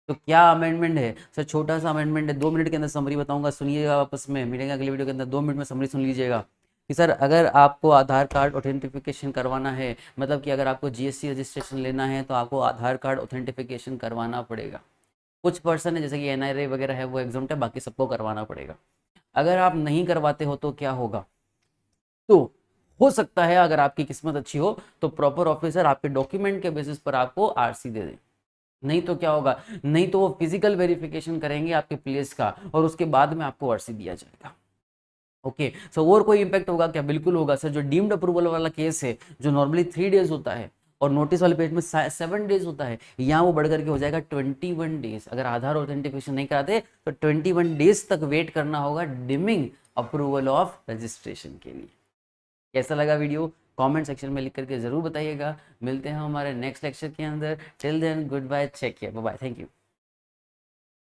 तो क्या अमेंडमेंट है सर? छोटा सा अमेंडमेंट है, 2 मिनट के अंदर समरी बताऊंगा, सुनिएगा, आपस में मिलेंगे अगले वीडियो के अंदर, 2 मिनट में समरी सुन लीजिएगा। कि सर अगर आपको आधार कार्ड ऑथेंटिफिकेशन करवाना है, मतलब कि अगर आपको जीएसटी रजिस्ट्रेशन लेना है तो आपको आधार कार्ड ऑथेंटिफिकेशन करवाना पड़ेगा। कुछ पर्सन है जैसे कि एनआरए वगैरह है वो एग्जाम है, बाकी सबको करवाना पड़ेगा। अगर आप नहीं करवाते हो तो क्या होगा, तो हो सकता है अगर आपकी किस्मत अच्छी हो तो प्रॉपर ऑफिसर आपके डॉक्यूमेंट के बेसिस पर आपको आरसी दे दे। नहीं तो क्या होगा, नहीं तो वो फिजिकल वेरिफिकेशन करेंगे आपके प्लेस का और उसके बाद में आपको आरसी दिया जाएगा। ओके सो और कोई इंपैक्ट होगा क्या, बिल्कुल होगा सर। जो डीम्ड अप्रूवल वाला केस है जो नॉर्मली 3 डेज होता है और नोटिस वाले पेज में 7 डेज होता है, यहाँ वो बढ़ करके हो जाएगा 21 डेज। अगर आधार ऑथेंटिफिकेशन नहीं कराते तो 21 डेज तक वेट करना होगा डिमिंग अप्रूवल ऑफ रजिस्ट्रेशन के लिए। कैसा लगा वीडियो कमेंट सेक्शन में लिख करके जरूर बताइएगा। मिलते हैं हमारे नेक्स्ट लेक्चर के अंदर। Till then good bye, take care, bye bye, thank you.